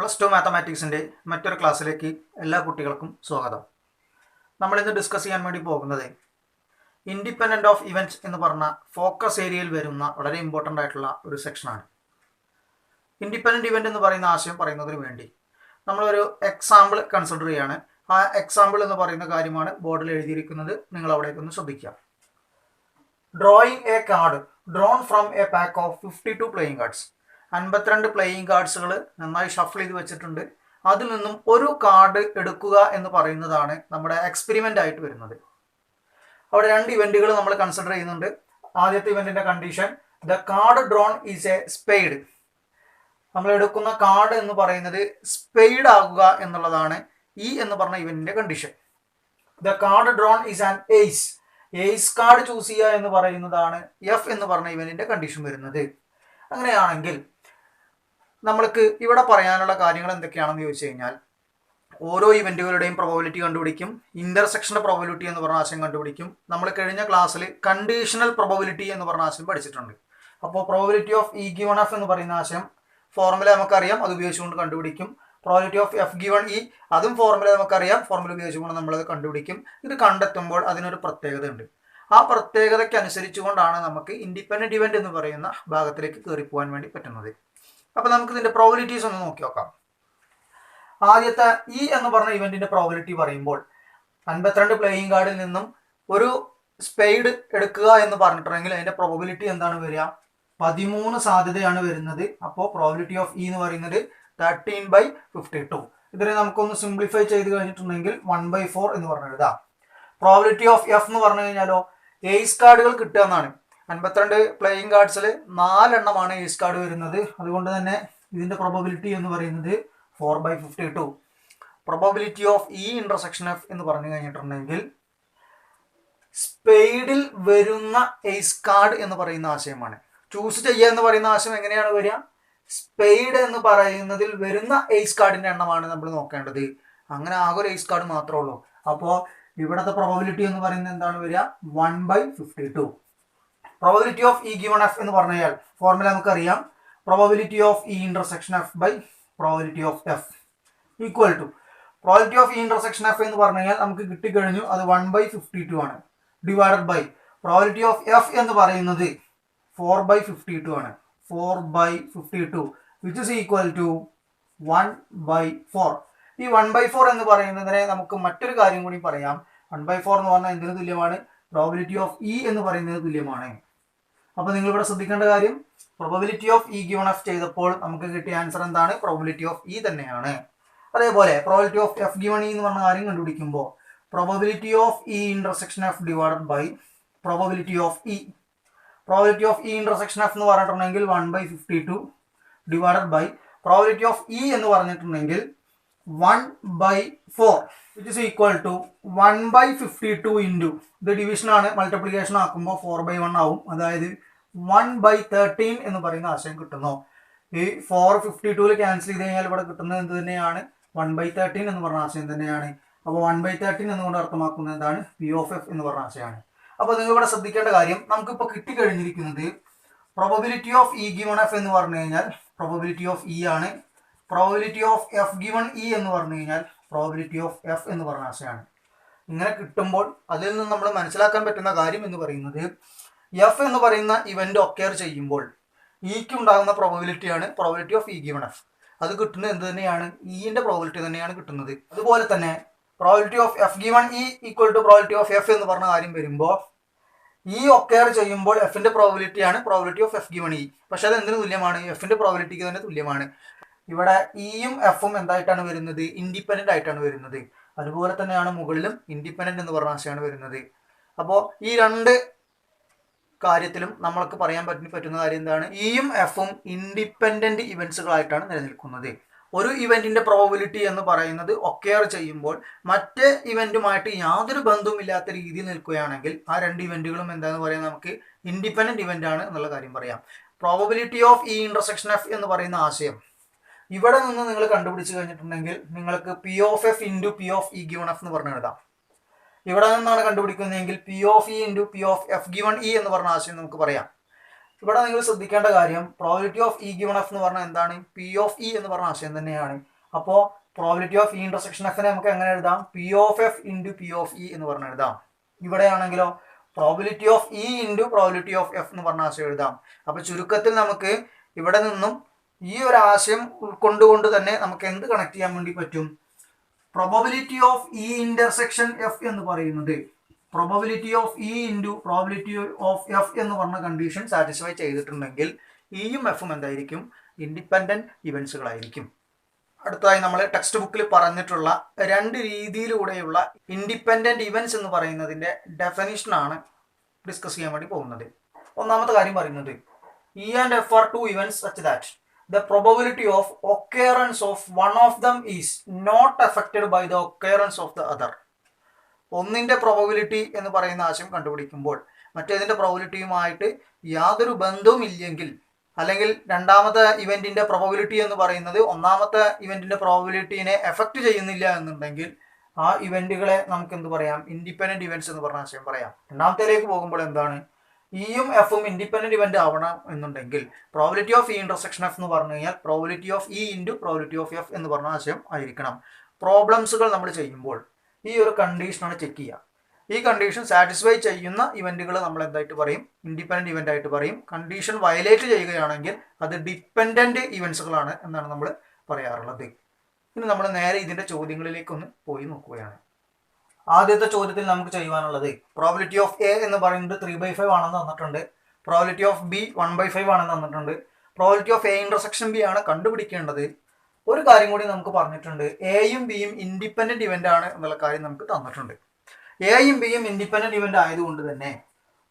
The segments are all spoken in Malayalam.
+2 മാത്തമാറ്റിക്സിൻ്റെ മറ്റൊരു ക്ലാസ്സിലേക്ക് എല്ലാ കുട്ടികൾക്കും സ്വാഗതം. നമ്മളിന്ന് ഡിസ്കസ് ചെയ്യാൻ വേണ്ടി പോകുന്നത് ഇൻഡിപെൻഡൻ്റ് ഓഫ് ഇവൻറ്റ്സ് എന്ന് പറഞ്ഞ ഫോക്കസ് ഏരിയയിൽ വരുന്ന വളരെ ഇമ്പോർട്ടൻ്റ് ആയിട്ടുള്ള ഒരു സെക്ഷനാണ്. ഇൻഡിപെൻഡൻ്റ് ഇവൻ്റ് എന്ന് പറയുന്ന ആശയം പറയുന്നതിന് വേണ്ടി നമ്മളൊരു എക്സാമ്പിൾ കൺസിഡർ ചെയ്യാണ്. ആ എക്സാമ്പിൾ എന്ന് പറയുന്ന കാര്യമാണ് ബോർഡിൽ എഴുതിയിരിക്കുന്നത്. നിങ്ങൾ അവിടേക്കൊന്ന് ശ്രദ്ധിക്കുക. Drawing a card drawn from a pack of 52 playing cards. 52 playing കാർഡ്സുകൾ നന്നായി ഷഫിൾ ചെയ്ത് വെച്ചിട്ടുണ്ട്. അതിൽ നിന്നും ഒരു കാർഡ് എടുക്കുക എന്ന് പറയുന്നതാണ് നമ്മുടെ എക്സ്പെരിമെൻ്റ് ആയിട്ട് വരുന്നത്. അവിടെ രണ്ട് ഇവൻറ്റുകൾ നമ്മൾ കൺസിഡർ ചെയ്യുന്നുണ്ട്. ആദ്യത്തെ ഇവൻറ്റിൻ്റെ condition the card drawn is a spade. നമ്മൾ എടുക്കുന്ന കാർഡ് എന്ന് പറയുന്നത് സ്പെയ്ഡ് ആകുക എന്നുള്ളതാണ് ഈ എന്ന് പറഞ്ഞ ഇവൻറ്റിൻ്റെ condition. The card drawn is an ace. Ace card choose ചെയ്യുക എന്ന് പറയുന്നതാണ് എഫ് എന്ന് പറഞ്ഞ ഇവൻറ്റിൻ്റെ കണ്ടീഷൻ വരുന്നത്. അങ്ങനെയാണെങ്കിൽ നമ്മൾക്ക് ഇവിടെ പറയാനുള്ള കാര്യങ്ങൾ എന്തൊക്കെയാണെന്ന് ചോദിച്ചു കഴിഞ്ഞാൽ, ഓരോ ഇവൻറ്റുകളുടെയും പ്രോബബിലിറ്റി കണ്ടുപിടിക്കും, ഇന്റർസെക്ഷൻ്റെ പ്രോബബിലിറ്റി എന്ന് പറഞ്ഞ ആശയം കണ്ടുപിടിക്കും. നമ്മൾ കഴിഞ്ഞ ക്ലാസ്സിൽ കണ്ടീഷണൽ പ്രോബബിലിറ്റി എന്ന് പറഞ്ഞ ആശയം പഠിച്ചിട്ടുണ്ട്. അപ്പോൾ probability of E given F എന്ന് പറയുന്ന ആശയം ഫോർമുല നമുക്കറിയാം, അത് ഉപയോഗിച്ചുകൊണ്ട് കണ്ടുപിടിക്കും. Probability of F given E, അതും ഫോർമുല നമുക്കറിയാം, ഫോർമുല ഉപയോഗിച്ചുകൊണ്ട് നമ്മളത് കണ്ടുപിടിക്കും. ഇത് കണ്ടെത്തുമ്പോൾ അതിനൊരു പ്രത്യേകത ഉണ്ട്. ആ പ്രത്യേകതയ്ക്ക് അനുസരിച്ചുകൊണ്ടാണ് നമുക്ക് ഇൻഡിപെൻഡൻറ്റ് ഇവൻറ്റ് എന്ന് പറയുന്ന ഭാഗത്തിലേക്ക് കയറി പോകാൻ വേണ്ടി പറ്റുന്നത്. അപ്പോൾ നമുക്ക് ഇതിൻ്റെ പ്രോബബിലിറ്റീസ് ഒന്ന് നോക്കി നോക്കാം. ആദ്യത്തെ ഇ എന്ന് പറഞ്ഞ ഇവൻറ്റിൻ്റെ പ്രോബബിലിറ്റി പറയുമ്പോൾ 52 പ്ലേയിങ് കാർഡിൽ നിന്നും ഒരു സ്പെയ്ഡ് എടുക്കുക എന്ന് പറഞ്ഞിട്ടുണ്ടെങ്കിൽ അതിൻ്റെ പ്രോബബിലിറ്റി എന്താണ് വരിക? 13 സാധ്യതയാണ് വരുന്നത്. അപ്പോൾ പ്രോബബിലിറ്റി ഓഫ് ഇ എന്ന് പറയുന്നത് 13/52. ഇതിനെ നമുക്കൊന്ന് സിംപ്ലിഫൈ ചെയ്ത് കഴിഞ്ഞിട്ടുണ്ടെങ്കിൽ 1/4 എന്ന് പറഞ്ഞു എഴുതാം. പ്രോബബിലിറ്റി ഓഫ് എഫ് എന്ന് പറഞ്ഞു കഴിഞ്ഞാലോ എയ്സ് കാർഡുകൾ കിട്ടുക എന്നാണ്. 52 പ്ലേയിങ് കാർഡ്സിൽ 4 എണ്ണമാണ് എയ്സ് കാർഡ് വരുന്നത്. അതുകൊണ്ട് തന്നെ ഇതിൻ്റെ പ്രോബബിലിറ്റി എന്ന് പറയുന്നത് 4/52. Probability of E intersection F എന്ന് പറഞ്ഞു കഴിഞ്ഞിട്ടുണ്ടെങ്കിൽ സ്പെയ്ഡിൽ വരുന്ന എയ്സ് കാർഡ് എന്ന് പറയുന്ന ആശയമാണ്. ചൂസ് ചെയ്യുക എന്ന് പറയുന്ന ആശയം എങ്ങനെയാണ് വരിക? സ്പെയ്ഡ് എന്ന് പറയുന്നതിൽ വരുന്ന എയ്സ് കാർഡിൻ്റെ എണ്ണമാണ് നമ്മൾ നോക്കേണ്ടത്. അങ്ങനെ ആകെ ഒരു എയ്സ് കാർഡ് മാത്രമേ ഉള്ളൂ. അപ്പോൾ ഇവിടുത്തെ പ്രോബബിലിറ്റി എന്ന് പറയുന്നത് എന്താണ് വരിക? 1/52. Probability of E given F എന്ന് പറഞ്ഞാൽ ഫോർമുല നമുക്കറിയാം. Probability of E intersection F by probability of F equal to probability of E intersection F എന്ന് പറഞ്ഞു കഴിഞ്ഞാൽ നമുക്ക് കിട്ടിക്കഴിഞ്ഞു. അത് 1/52 ആണ്. Divided by probability of F എന്ന് പറയുന്നത് 4/52 ആണ്. 4/52 വിച്ച് ഇസ് ഈക്വൽ ടു 1/4. ഈ 1/4 എന്ന് പറയുന്നതിനെ നമുക്ക് മറ്റൊരു കാര്യം കൂടി പറയാം. 1/4 എന്ന് പറഞ്ഞാൽ എന്തിനു തുല്യമാണ്? പ്രോബബിലിറ്റി ഓഫ് ഇ എന്ന് പറയുന്നത് തുല്യമാണ്. അപ്പോൾ നിങ്ങളിവിടെ ശ്രദ്ധിക്കേണ്ട കാര്യം, probability of E given F ചെയ്തപ്പോൾ നമുക്ക് കിട്ടിയ ആൻസർ എന്താണ്? പ്രോബബിലിറ്റി ഓഫ് ഇ തന്നെയാണ്. അതേപോലെ probability of F given E എന്ന് പറഞ്ഞ കാര്യം കണ്ടുപിടിക്കുമ്പോൾ probability of E intersection F divided by probability of E. Probability of E intersection F എന്ന് പറഞ്ഞിട്ടുണ്ടെങ്കിൽ 1/52 divided by probability of E എന്ന് പറഞ്ഞിട്ടുണ്ടെങ്കിൽ 1/4 which is equal to 1/52 into ഇത് ഡിവിഷൻ ആണ്, മൾട്ടിപ്ലിക്കേഷൻ ആക്കുമ്പോൾ 4/1 ആവും. അതായത് 1/13 എന്ന് പറയുന്ന ആശയം കിട്ടുന്നു. ഈ 452 ക്യാൻസൽ ചെയ്ത് കഴിഞ്ഞാൽ ഇവിടെ കിട്ടുന്നത് എന്ത് തന്നെയാണ്? 1/13 എന്ന് പറഞ്ഞ ആശയം തന്നെയാണ്. അപ്പോൾ 1/13 എന്നുകൊണ്ട് അർത്ഥമാക്കുന്നത് എന്താണ്? പി ഓഫ് എഫ് എന്ന് പറഞ്ഞ ആശയമാണ്. അപ്പോൾ നിങ്ങൾ ഇവിടെ ശ്രദ്ധിക്കേണ്ട കാര്യം, നമുക്കിപ്പോൾ കിട്ടിക്കഴിഞ്ഞിരിക്കുന്നത് probability of E given F എന്ന് പറഞ്ഞു കഴിഞ്ഞാൽ പ്രോബബിലിറ്റി ഓഫ് ഇ ആണ്. Probability of F given E എന്ന് പറഞ്ഞു കഴിഞ്ഞാൽ പ്രോബബിലിറ്റി ഓഫ് എഫ് എന്ന് പറഞ്ഞ ആശയമാണ്. ഇങ്ങനെ കിട്ടുമ്പോൾ അതിൽ നിന്ന് നമ്മൾ മനസ്സിലാക്കാൻ പറ്റുന്ന കാര്യം എന്ന് പറയുന്നത് എഫ് എന്ന് പറയുന്ന ഇവന്റ് ഒക്കെയർ ചെയ്യുമ്പോൾ ഇക്ക് ഉണ്ടാകുന്ന പ്രോബബിലിറ്റിയാണ് probability of E given F. അത് കിട്ടുന്നത് എന്ത് തന്നെയാണ്? ഇന്റെ പ്രോബബിലിറ്റി തന്നെയാണ് കിട്ടുന്നത്. അതുപോലെ തന്നെ probability of F given E equal to probability of F എന്ന് പറഞ്ഞ കാര്യം വരുമ്പോൾ ഈ ഒക്കെയർ ചെയ്യുമ്പോൾ എഫിന്റെ പ്രോബബിലിറ്റിയാണ് probability of F given E. പക്ഷെ അത് എന്തിനു തുല്യമാണ്? എഫിന്റെ പ്രോബബിലിറ്റിക്ക് തന്നെ തുല്യമാണ്. ഇവിടെ ഇയും എഫും എന്തായിട്ടാണ് വരുന്നത്? ഇൻഡിപെൻഡൻ്റ് ആയിട്ടാണ് വരുന്നത്. അതുപോലെ തന്നെയാണ് മുകളിലും ഇൻഡിപെൻഡൻ്റ് എന്ന് പറഞ്ഞ ആശയമാണ് വരുന്നത്. അപ്പോൾ ഈ രണ്ട് കാര്യത്തിലും നമ്മൾക്ക് പറയാൻ പറ്റുന്ന കാര്യം എന്താണ്? ഇയും എഫും ഇൻഡിപെൻഡൻ്റ് ഇവൻറ്റ്സുകളായിട്ടാണ് നിലനിൽക്കുന്നത്. ഒരു ഇവൻറ്റിൻ്റെ പ്രോബബിലിറ്റി എന്ന് പറയുന്നത് ഒക്കെയർ ചെയ്യുമ്പോൾ മറ്റ് ഇവൻറ്റുമായിട്ട് യാതൊരു ബന്ധവുമില്ലാത്ത രീതിയിൽ നിൽക്കുകയാണെങ്കിൽ ആ രണ്ട് ഇവൻറ്റുകളും എന്താണെന്ന് പറയാൻ നമുക്ക് ഇൻഡിപെൻഡൻ്റ് ഇവൻ്റ് ആണ് എന്നുള്ള കാര്യം പറയാം. Probability of E intersection F എന്ന് പറയുന്ന ആശയം ഇവിടെ നിന്ന് നിങ്ങൾ കണ്ടുപിടിച്ച് കഴിഞ്ഞിട്ടുണ്ടെങ്കിൽ നിങ്ങൾക്ക് P of F into P of E given F എന്ന് പറഞ്ഞ് എഴുതാം. ഇവിടെ നിന്നാണ് കണ്ടുപിടിക്കുന്നതെങ്കിൽ P of E into P of F given E എന്ന് പറഞ്ഞ ആശയം നമുക്ക് പറയാം. ഇവിടെ നിങ്ങൾ ശ്രദ്ധിക്കേണ്ട കാര്യം probability of E given F എന്ന് പറഞ്ഞാൽ എന്താണ്? പി ഓഫ് ഇ എന്ന് പറഞ്ഞ ആശയം തന്നെയാണ്. അപ്പോൾ പ്രോബിലിറ്റി ഓഫ് ഇ ഇന്റർസെക്ഷൻ എഫിനെ നമുക്ക് എങ്ങനെ എഴുതാം? P of F into P of E എന്ന് പറഞ്ഞ് എഴുതാം. ഇവിടെയാണെങ്കിലോ probability of E into probability of F എന്ന് പറഞ്ഞ ആശയം എഴുതാം. അപ്പോൾ ചുരുക്കത്തിൽ നമുക്ക് ഇവിടെ നിന്നും ഈ ഒരു ആശയം ഉൾക്കൊണ്ടുകൊണ്ട് തന്നെ നമുക്ക് എന്ത് കണക്ട് ചെയ്യാൻ വേണ്ടി പറ്റും? Probability of E intersection F എന്ന് പറയുന്നത് probability of E into probability of F എന്ന് പറഞ്ഞ കണ്ടീഷൻ സാറ്റിസ്ഫൈ ചെയ്തിട്ടുണ്ടെങ്കിൽ ഇയും എഫും എന്തായിരിക്കും? ഇൻഡിപെൻഡന്റ് ഇവൻസുകളായിരിക്കും. അടുത്തതായി നമ്മൾ ടെക്സ്റ്റ് ബുക്കിൽ പറഞ്ഞിട്ടുള്ള രണ്ട് രീതിയിലൂടെയുള്ള ഇൻഡിപെൻഡന്റ് ഇവൻസ് എന്ന് പറയുന്നതിൻ്റെ ഡെഫിനിഷനാണ് ഡിസ്കസ് ചെയ്യാൻ വേണ്ടി പോകുന്നത്. ഒന്നാമത്തെ കാര്യം പറയുന്നത് E and F are two events such that the probability of occurrence of one of them is not affected by the occurrence of the other. ഒന്നിൻ്റെ പ്രോബബിലിറ്റി എന്ന് പറയുന്ന ആശയം കണ്ടുപിടിക്കുമ്പോൾ മറ്റേതിൻ്റെ പ്രോബബിലിറ്റിയുമായിട്ട് യാതൊരു ബന്ധവും ഇല്ലെങ്കിൽ, അല്ലെങ്കിൽ രണ്ടാമത്തെ ഇവൻറ്റിൻ്റെ പ്രോബബിലിറ്റി എന്ന് പറയുന്നത് ഒന്നാമത്തെ ഇവൻറ്റിൻ്റെ പ്രോബബിലിറ്റീനെ എഫക്റ്റ് ചെയ്യുന്നില്ല എന്നുണ്ടെങ്കിൽ ആ ഇവൻറ്റുകളെ നമുക്ക് എന്ത് പറയാം? ഇൻഡിപെൻഡൻറ്റ് ഇവൻറ്റ്സ് എന്ന് പറഞ്ഞ ആശയം പറയാം. രണ്ടാമത്തേലേക്ക് പോകുമ്പോൾ എന്താണ്? ഇയും എഫും ഇൻഡിപെൻഡന്റ് ഇവന്റ് ആവണം എന്നുണ്ടെങ്കിൽ probability of E intersection F എന്ന് പറഞ്ഞു കഴിഞ്ഞാൽ probability of E into probability of F എന്ന് പറഞ്ഞ ആശയം ആയിരിക്കണം. പ്രോബ്ലംസുകൾ നമ്മൾ ചെയ്യുമ്പോൾ ഈ ഒരു കണ്ടീഷനാണ് ചെക്ക് ചെയ്യുക. ഈ കണ്ടീഷൻ സാറ്റിസ്ഫൈ ചെയ്യുന്ന ഇവന്റുകൾ നമ്മൾ എന്തായിട്ട് പറയും? ഇൻഡിപെൻഡന്റ് ഇവന്റ് ആയിട്ട് പറയും. കണ്ടീഷൻ വയലേറ്റ് ചെയ്യുകയാണെങ്കിൽ അത് ഡിപ്പെൻഡന്റ് ഇവന്റ്സുകളാണ് എന്നാണ് നമ്മൾ പറയാറുള്ളത്. ഇനി നമ്മൾ നേരെ ഇതിന്റെ ചോദ്യങ്ങളിലേക്കൊന്ന് പോയി നോക്കുകയാണ്. ആദ്യത്തെ ചോദ്യത്തിൽ നമുക്ക് ചെയ്യുവാനുള്ളത് പ്രോബിലിറ്റി ഓഫ് എ എന്ന് പറയുന്നത് 3/5 ആണെന്ന് തന്നിട്ടുണ്ട്. പ്രോബിലിറ്റി ഓഫ് ബി 1/5 ആണെന്ന് തന്നിട്ടുണ്ട്. Probability of A intersection B ആണ് കണ്ടുപിടിക്കേണ്ടത്. ഒരു കാര്യം കൂടി നമുക്ക് പറഞ്ഞിട്ടുണ്ട്, എയും ബിയും ഇൻഡിപെൻഡന്റ് ഇവന്റ് ആണ് എന്നുള്ള കാര്യം നമുക്ക് തന്നിട്ടുണ്ട്. എയും ബിയും ഇൻഡിപെൻഡന്റ് ഇവന്റ് ആയതുകൊണ്ട് തന്നെ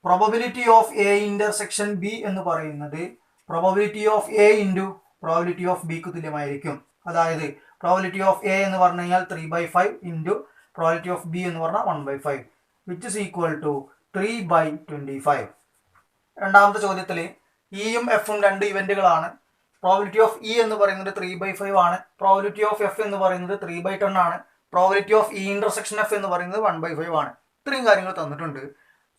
probability of A intersection B എന്ന് പറയുന്നത് probability of A into probability of ബിക്ക് തുല്യമായിരിക്കും. അതായത് പ്രോബിലിറ്റി ഓഫ് എ എന്ന് പറഞ്ഞു കഴിഞ്ഞാൽ 3/5 ഇൻറ്റു പ്രോബിലിറ്റി ഓഫ് ബി എന്ന് പറഞ്ഞാൽ 1/5 വിച്ച് ഇസ് ഈക്വൽ ടു 3/25. രണ്ടാമത്തെ ചോദ്യത്തിൽ ഇയും എഫും രണ്ട് ഇവന്റുകളാണ്. പ്രോബിലിറ്റി ഓഫ് ഇ എന്ന് പറയുന്നത് 3/5 ആണ്. പ്രോബിലിറ്റി ഓഫ് എഫ് എന്ന് പറയുന്നത് 3/10 ആണ്. Probability of E intersection F എന്ന് പറയുന്നത് 1/5 ആണ്. ഇത്രയും കാര്യങ്ങൾ തന്നിട്ടുണ്ട്.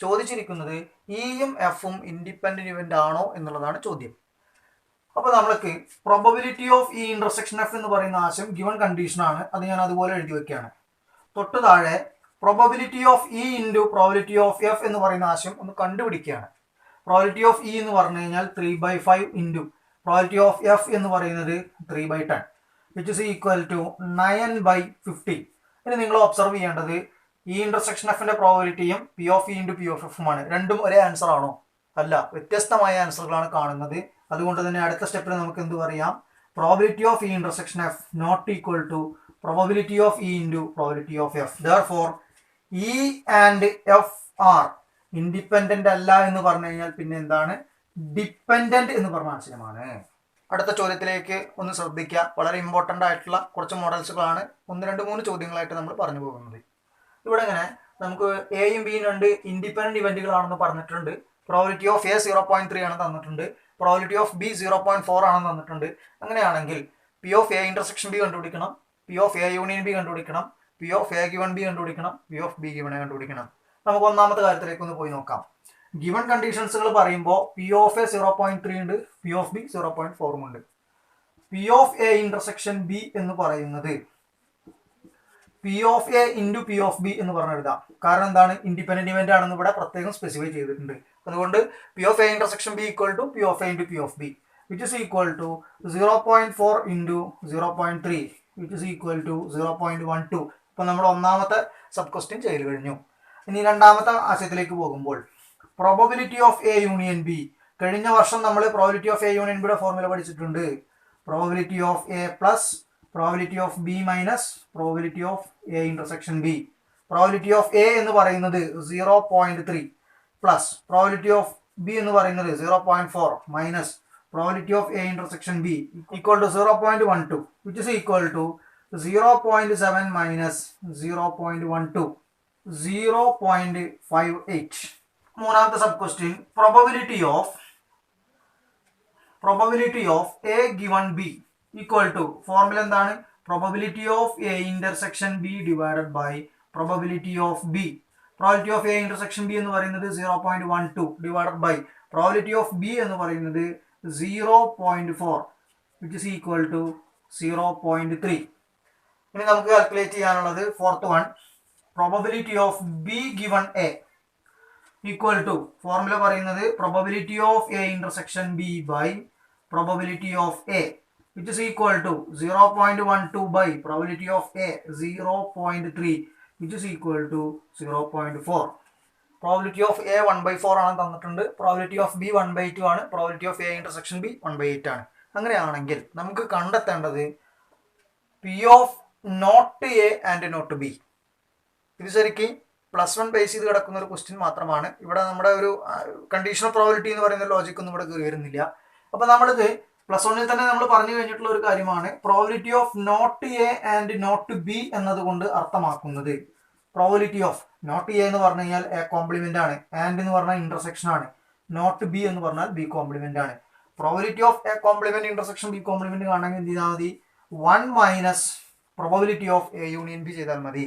ചോദിച്ചിരിക്കുന്നത് ഇയും എഫും ഇൻഡിപെൻഡന്റ് ഇവന്റ് ആണോ എന്നുള്ളതാണ് ചോദ്യം. അപ്പോൾ നമ്മൾക്ക് probability of E intersection F എന്ന് പറയുന്ന ആശയം ഗിവൺ കണ്ടീഷനാണ്. അത് ഞാൻ അതുപോലെ എഴുതി വെക്കുകയാണ്. തൊട്ട് താഴെ probability of E into probability of F എന്ന് പറയുന്ന ആശയം ഒന്ന് കണ്ടുപിടിക്കുകയാണ്. പ്രോബിലിറ്റി ഓഫ് ഇ എന്ന് പറഞ്ഞു കഴിഞ്ഞാൽ 3/5 ഇൻറ്റു പ്രോബിലിറ്റി ഓഫ് എഫ് എന്ന് പറയുന്നത് 3/10 വിച്ച് ഇസ് ഈക്വൽ ടു 9/50. ഇനി നിങ്ങൾ ഒബ്സർവ് ചെയ്യേണ്ടത് ഈ ഇന്റർസെക്ഷൻ എഫിന്റെ പ്രോബിലിറ്റിയും P of E into P of എഫുമാണ്. രണ്ടും ഒരേ ആൻസർ ആണോ? അല്ല, വ്യത്യസ്തമായ ആൻസറുകളാണ് കാണുന്നത്. അതുകൊണ്ട് തന്നെ അടുത്ത സ്റ്റെപ്പിൽ നമുക്ക് എന്ത് പറയാം? Probability of E intersection F not equal to probability of E into probability of F. Therefore, E and F are independent അല്ല എന്ന് പറഞ്ഞു കഴിഞ്ഞാൽ പിന്നെ എന്താണ്? ഡിപ്പെൻഡന്റ് എന്ന് പറഞ്ഞ ആശയമാണ്. അടുത്ത ചോദ്യത്തിലേക്ക് ഒന്ന് ശ്രദ്ധിക്കുക. വളരെ ഇമ്പോർട്ടൻ്റ് ആയിട്ടുള്ള കുറച്ച് മോഡൽസുകളാണ് 1, 2, 3 ചോദ്യങ്ങളായിട്ട് നമ്മൾ പറഞ്ഞു പോകുന്നത്. ഇവിടെ ഇങ്ങനെ നമുക്ക് എയും ബിയും രണ്ട് ഇൻഡിപെൻഡന്റ് ഇവന്റുകളാണെന്ന് പറഞ്ഞിട്ടുണ്ട്. പ്രോബിലിറ്റി ഓഫ് എ 0.3 ആണ് തന്നിട്ടുണ്ട്. പ്രോബിലിറ്റി ഓഫ് ബി 0.4 ആണെന്ന് തന്നിട്ടുണ്ട്. അങ്ങനെയാണെങ്കിൽ P of A intersection B കണ്ടുപിടിക്കണം, P of A union B കണ്ടുപിടിക്കണം, P of A given B കണ്ടുപിടിക്കണം, P of B given A കണ്ടുപിടിക്കണം. നമുക്ക് ഒന്നാമത്തെ കാര്യത്തിലേക്ക് ഒന്ന് പോയി നോക്കാം. ഗിവൺ കണ്ടീഷൻസുകൾ പറയുമ്പോൾ പി ഓഫ് എ 0.3 ഉണ്ട്, പി ഓഫ് ബി 0.4 ഉണ്ട്. P of A intersection B എന്ന് പറയുന്നത് P of A into P of B എന്ന് പറഞ്ഞ് എഴുതാം. കാരണം എന്താണ്? ഇൻഡിപെൻഡന്റ് ഇവന്റ് ആണെന്ന് ഇവിടെ പ്രത്യേകം സ്പെസിഫൈ ചെയ്തിട്ടുണ്ട്. അതുകൊണ്ട് P of A intersection B equal to P of A into P of B which is equal to 0.4 into 0.3 which is equal to 0.12. ഇപ്പോൾ നമ്മൾ ഒന്നാമത്തെ സബ് ക്വസ്റ്റ്യൻ ചെയ്ത് കഴിഞ്ഞു. ഇനി രണ്ടാമത്തെ ആശയത്തിലേക്ക് പോകുമ്പോൾ probability of A union B. കഴിഞ്ഞ വർഷം നമ്മൾ പ്രോബിലിറ്റി ഓഫ് എ യൂണിയൻ ബിയുടെ ഫോർമുല പഠിച്ചിട്ടുണ്ട്. Probability of A plus probability of B minus probability of A intersection B. Probability of A എന്ന് പറയുന്നത് 0.3 പ്ലസ് പ്രോബിലിറ്റി ഓഫ് ബി എന്ന് പറയുന്നത് 0.4 minus probability of A intersection B equal to 0.12 which is equal to 0.7 minus 0.12 0.58. മൂന്നാമത്തെ sub question probability of A given B equal to formula എന്താണ്? probability of A intersection B divided by probability of B. probability of A intersection B എന്ന് പറയുന്നത് 0.12 divided by probability of B എന്ന് പറയുന്നത് 0.4 which is equal to 0.3. ഇനി നമുക്ക് കാൽക്കുലേറ്റ് ചെയ്യാനുള്ളത് fourth one, probability of B given A equal to, formula പറയുന്നത് probability of A intersection B by probability of A, which is equal to 0.12 by probability of A 0.3, which is equal to 0.4. Probability of A 1/4 ആണ് തന്നിട്ടുണ്ട്, പ്രോബിലിറ്റി ഓഫ് ബി 1/2 ആണ്, probability of A intersection B 1/8 ആണ്. അങ്ങനെയാണെങ്കിൽ നമുക്ക് കണ്ടെത്തേണ്ടത് P of not A and not B. ഇത് ശരിക്കും +1 ബേസ് ചെയ്ത് കിടക്കുന്ന ഒരു ക്വസ്റ്റ്യൻ മാത്രമാണ്. ഇവിടെ നമ്മുടെ ഒരു കണ്ടീഷണൽ പ്രോബിലിറ്റി എന്ന് പറയുന്ന ലോജിക് ഒന്നും ഇവിടെ കയറി വരുന്നില്ല. അപ്പൊ നമ്മളിത് +1 തന്നെ നമ്മൾ പറഞ്ഞു കഴിഞ്ഞിട്ടുള്ള ഒരു കാര്യമാണ് probability of not A and not B എന്നതുകൊണ്ട് അർത്ഥമാക്കുന്നത്. പ്രോബിലിറ്റി ഓഫ് നോട്ട് എ എന്ന് പറഞ്ഞു കഴിഞ്ഞാൽ എ കോംപ്ലിമെന്റ് ആണ്, ആൻഡ് എന്ന് പറഞ്ഞാൽ ഇന്റർസെക്ഷൻ ആണ്, നോട്ട് ബി എന്ന് പറഞ്ഞാൽ ബി കോംപ്ലിമെന്റ് ആണ്. Probability of A complement intersection B complement കാണണമെങ്കിൽ എന്ത് ചെയ്താൽ മതി? 1 minus probability of A union B ചെയ്താൽ മതി.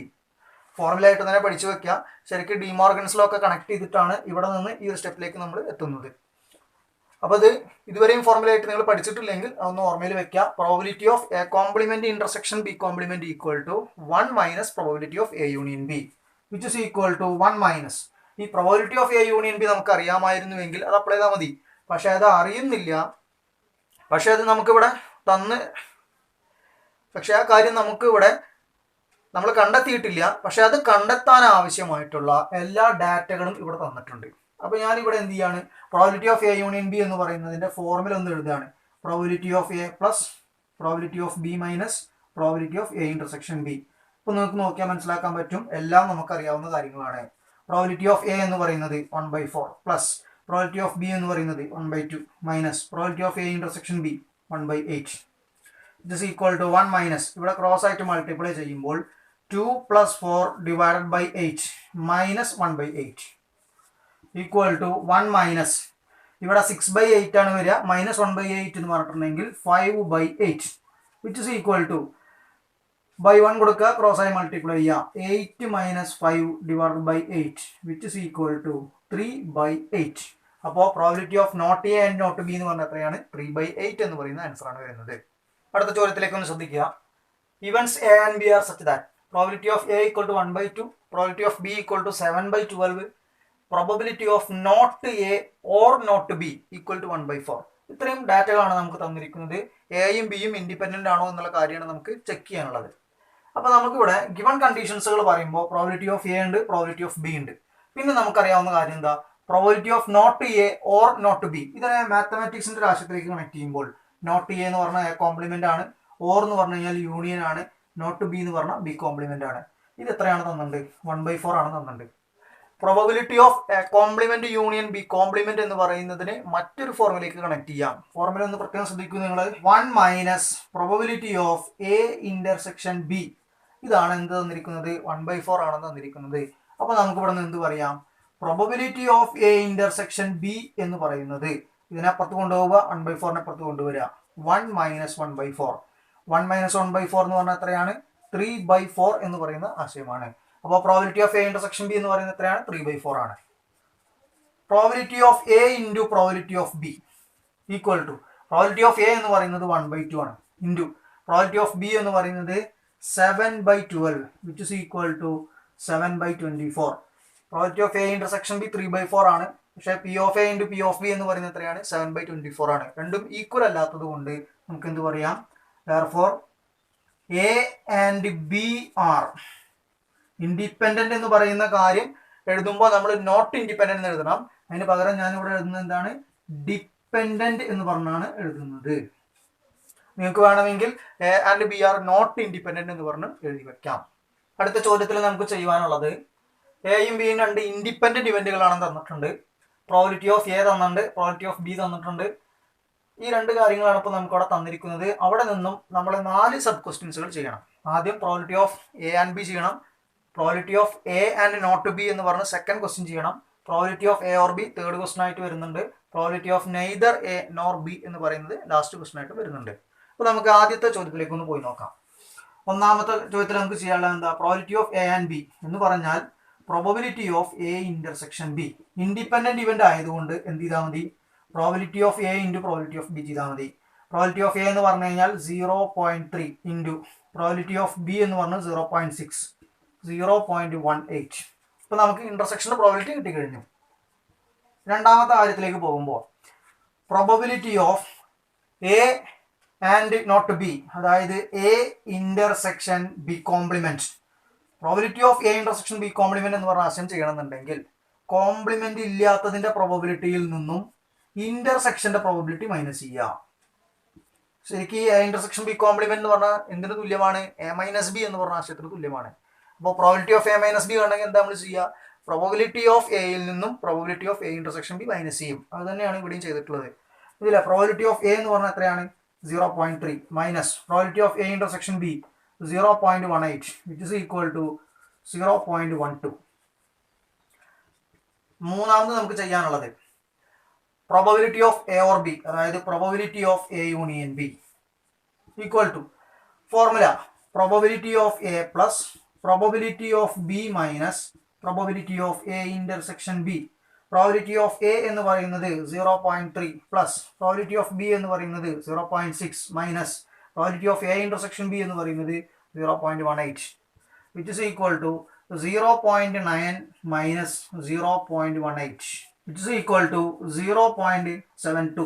ഫോർമുല ആയിട്ട് തന്നെ പഠിച്ചു വെക്കുക. ശരിക്കും ഡിമോർഗൻസ് ലോ ഒക്കെ കണക്ട് ചെയ്തിട്ടാണ് ഇവിടെ നിന്ന് ഈ ഒരു സ്റ്റെപ്പിലേക്ക് നമ്മൾ എത്തുന്നത്. അപ്പോൾ ഇത് ഇതുവരെയും ഫോർമുല ആയിട്ട് നിങ്ങൾ പഠിച്ചിട്ടില്ലെങ്കിൽ അതൊന്ന് ഓർമ്മയിൽ വെക്കുക. Probability of A complement intersection B complement equal to 1 minus probability of A union B, which is equal to 1 minus. ഈ probability of A union B നമുക്ക് അറിയാമായിരുന്നുവെങ്കിൽ അത് അപ്ലൈ ചെയ്താൽ മതി. പക്ഷെ അത് അറിയുന്നില്ല, പക്ഷെ അത് നമുക്കിവിടെ പക്ഷെ ആ കാര്യം നമുക്കിവിടെ നമ്മൾ കണ്ടെത്തിയിട്ടില്ല. പക്ഷെ അത് കണ്ടെത്താൻ ആവശ്യമായിട്ടുള്ള എല്ലാ ഡാറ്റകളും ഇവിടെ തന്നിട്ടുണ്ട്. അപ്പോൾ ഞാനിവിടെ എന്ത് ചെയ്യാണ്? Probability of A union B എന്ന് പറയുന്നതിന്റെ ഫോർമുല ഒന്ന് എഴുതുകയാണ്. Probability of A plus probability of B minus probability of A intersection B. ഇപ്പോൾ നിങ്ങൾക്ക് നോക്കിയാൽ മനസ്സിലാക്കാൻ പറ്റും, എല്ലാം നമുക്കറിയാവുന്ന കാര്യങ്ങളാണ്. പ്രോബിലിറ്റി ഓഫ് എ എന്ന് പറയുന്നത് 1/4 പ്ലസ് പ്രോബിലിറ്റി ഓഫ് ബി എന്ന് പറയുന്നത് 1/2 minus probability of A intersection B 1/8. It is equal to 1 minus, ഇവിടെ ക്രോസ് ആയിട്ട് മൾട്ടിപ്ലൈ ചെയ്യുമ്പോൾ 2 + 4 divided by 8 minus 1/8 equal to 1 minus, ഇവിടെ 6/8 ആണ് വരിക, മൈനസ് 1/8 എന്ന് പറഞ്ഞിട്ടുണ്ടെങ്കിൽ 5/8, which is equal to by 1 കൊടുക്കുക, ക്രോസ് ആയി മൾട്ടിപ്ലൈ ചെയ്യുക, 8 minus 5 divided by 8, which is equal to 3/8. അപ്പോൾ probability of not A and not B എന്ന് പറഞ്ഞാൽ എത്രയാണ്? 3/8 എന്ന് പറയുന്ന ആൻസർ ആണ് വരുന്നത്. അടുത്ത ചോദ്യത്തിലേക്ക് ഒന്ന് ശ്രദ്ധിക്കുക. Events A and B are such that probability of A equal to 1/2, probability of B equal to 7/12, probability of not A or not B equal to 1/4. ഇത്രയും ഡാറ്റകളാണ് നമുക്ക് തന്നിരിക്കുന്നത്. എയും ബിയും ഇൻഡിപെൻഡന്റ് ആണോ എന്നുള്ള കാര്യമാണ് നമുക്ക് ചെക്ക് ചെയ്യാനുള്ളത്. അപ്പോൾ നമുക്കിവിടെ ഗിവൺ കണ്ടീഷൻസുകൾ പറയുമ്പോൾ പ്രോബിലിറ്റി ഓഫ് എ ഉണ്ട്, പ്രോബിലിറ്റി ഓഫ് ബി ഉണ്ട്. പിന്നെ നമുക്കറിയാവുന്ന കാര്യം എന്താ? Probability of not A or not B. ഇതിനെ മാത്തമാറ്റിക്സിന്റെ രാശിയിലേക്ക് കണക്ട് ചെയ്യുമ്പോൾ നോട്ട് എ എന്ന് പറഞ്ഞാൽ എ കോംപ്ലിമെന്റ് ആണ്, ഓർ എന്ന് പറഞ്ഞു കഴിഞ്ഞാൽ യൂണിയൻ ആണ്, നോട്ട് ബി എന്ന് പറഞ്ഞാൽ ബി കോംപ്ലിമെന്റ് ആണ്. ഇത് എത്രയാണ് തന്നിട്ടുണ്ട്? 1/4 ആണ് തന്നിട്ടുണ്ട്. Probability of A complement union B complement എന്ന് പറയുന്നതിന് മറ്റൊരു ഫോർമുലയിലേക്ക് കണക്ട് ചെയ്യാം. ഫോർമുല ഒന്ന് പ്രത്യേകം ശ്രദ്ധിക്കൂ നിങ്ങൾ. 1 minus probability of A intersection B. ഇതാണ് എന്ത് തന്നിരിക്കുന്നത്? 1/4 ആണ് തന്നിരിക്കുന്നത്. അപ്പൊ നമുക്ക് ഇവിടെ നിന്ന് എന്ത് പറയാം? Probability of A intersection B എന്ന് പറയുന്നത് ഇതിനപ്പുറത്ത് കൊണ്ടുപോവുക, 1/4 അപ്പുറത്ത് കൊണ്ടുവരിക, 1 മൈനസ് 1/4. 1 മൈനസ് 1/4 എന്ന് പറഞ്ഞാൽ എത്രയാണ്? 3/4 എന്ന് പറയുന്ന ആശയമാണ്. അപ്പോൾ probability of A intersection B എന്ന് പറയുന്നത് എത്രയാണ്? 3/4 ആണ്. Probability of A into probability of B equal to probability of A എന്ന് പറയുന്നത് 1/2 ആണ്, ഇൻറ്റു പ്രോബിലിറ്റി ഓഫ് ബി എന്ന് പറയുന്നത് 7/12, which is equal to 7/24. Probability of A intersection B 3/4 ആണ്. പക്ഷേ P of A into P of B എന്ന് പറയുന്നത് എത്രയാണ്? 7/24 ആണ്. രണ്ടും ഈക്വൽ അല്ലാത്തത് കൊണ്ട് നമുക്ക് എന്ത് പറയാം? therefore A and B R independent എന്ന് പറയുന്ന കാര്യം എഴുതുമ്പോൾ നമ്മൾ നോട്ട് ഇൻഡിപെൻഡന്റ് എന്ന് എഴുതണം. അതിന് പകരം ഞാനിവിടെ എഴുതുന്നത് എന്താണ്? ഡിപ്പെൻഡന്റ് എന്ന് പറഞ്ഞാണ് എഴുതുന്നത്. നിങ്ങൾക്ക് വേണമെങ്കിൽ A and B are not independent എന്ന് പറഞ്ഞ് എഴുതി വെക്കാം. അടുത്ത ചോദ്യത്തിൽ നമുക്ക് ചെയ്യുവാനുള്ളത് എയും ബിയും രണ്ട് ഇൻഡിപെൻഡന്റ് ഇവന്റുകളാണെന്ന് തന്നിട്ടുണ്ട്. പ്രോബിലിറ്റി ഓഫ് എ തന്നിട്ടുണ്ട്, പ്രോബിലിറ്റി ഓഫ് ബി തന്നിട്ടുണ്ട്. ഈ രണ്ട് കാര്യങ്ങളാണ് ഇപ്പോൾ നമുക്ക് അവിടെ തന്നിരിക്കുന്നത്. അവിടെ നിന്നും നമ്മൾ 4 സബ് ക്വസ്റ്റ്യൻസുകൾ ചെയ്യണം. ആദ്യം probability of A and B ചെയ്യണം, probability of A and not B എന്ന് പറഞ്ഞ് സെക്കൻഡ് ക്വസ്റ്റ്യൻ ചെയ്യണം, probability of A or B third question ആയിട്ട് വരുന്നുണ്ട്, probability of neither A nor B എന്ന് പറയുന്നത് ലാസ്റ്റ് ക്വസ്റ്റ്യൻ ആയിട്ട് വരുന്നുണ്ട്. അപ്പോൾ നമുക്ക് ആദ്യത്തെ ചോദ്യത്തിലേക്ക് ഒന്ന് പോയി നോക്കാം. ഒന്നാമത്തെ ചോദ്യത്തിൽ നമുക്ക് ചെയ്യാനുള്ളത് എന്താ? Probability of A and B എന്ന് പറഞ്ഞാൽ probability of A intersection B. Independent event ആയതുകൊണ്ട് എന്ത് ചെയ്താൽ മതി? Probability of A into probability of B ചെയ്താൽ മതി. പ്രോബിലിറ്റി ഓഫ് എ എന്ന് പറഞ്ഞു കഴിഞ്ഞാൽ 0.3 ഇൻറ്റു പ്രോബിലിറ്റി ഓഫ് ബി എന്ന് പറഞ്ഞാൽ 0.6 0.18. ഇപ്പൊ നമുക്ക് ഇന്റർസെക്ഷന്റെ പ്രോബിലിറ്റി കിട്ടിക്കഴിഞ്ഞു. രണ്ടാമത്തെ കാര്യത്തിലേക്ക് പോകുമ്പോൾ probability of A and not B, അതായത് A intersection B complement. Probability of A intersection B complement എന്ന് പറഞ്ഞ ആശയം ചെയ്യണമെന്നുണ്ടെങ്കിൽ കോംപ്ലിമെന്റ് ഇല്ലാത്തതിന്റെ പ്രോബബിലിറ്റിയിൽ നിന്നും ഇന്റർസെക്ഷന്റെ പ്രോബബിലിറ്റി മൈനസ് ചെയ്യുക. ശരിക്കും ഈ എ ഇന്റർസെക്ഷൻ ബി കോംപ്ലിമെന്റ് എന്ന് പറഞ്ഞാൽ എന്തിനു തുല്യമാണ്? എ മൈനസ് ബി എന്ന് പറഞ്ഞ ആശയത്തിന് തുല്യമാണ്. അപ്പോൾ probability of A minus B ഉണ്ടെങ്കിൽ എന്താ നമ്മൾ ചെയ്യുക? പ്രോബബിലിറ്റി ഓഫ് എയിൽ നിന്നും probability of A intersection B minus ചെയ്യും. അത് തന്നെയാണ് ഇവിടെയും ചെയ്തിട്ടുള്ളത്. ഇതില്ല, പ്രോബിലിറ്റി ഓഫ് എ എന്ന് പറഞ്ഞാൽ എത്രയാണ്? 0.3 minus probability of A intersection B 0.18 which is equal to 0.12. മൂന്നാമത് നമുക്ക് ചെയ്യാനുള്ളത് probability of A or B, അതായത് probability of A union B equal to formula probability of A plus probability of B minus probability of A intersection B. Probability of A എന്ന് പറയുന്നത് 0.3 പ്ലസ് പ്രോബിലിറ്റി ഓഫ് ബി എന്ന് പറയുന്നത് 0.6 minus probability of A intersection B എന്ന് പറയുന്നത് 0.18 which is equal to 0.9 minus 0.18 which is equal to 0.72.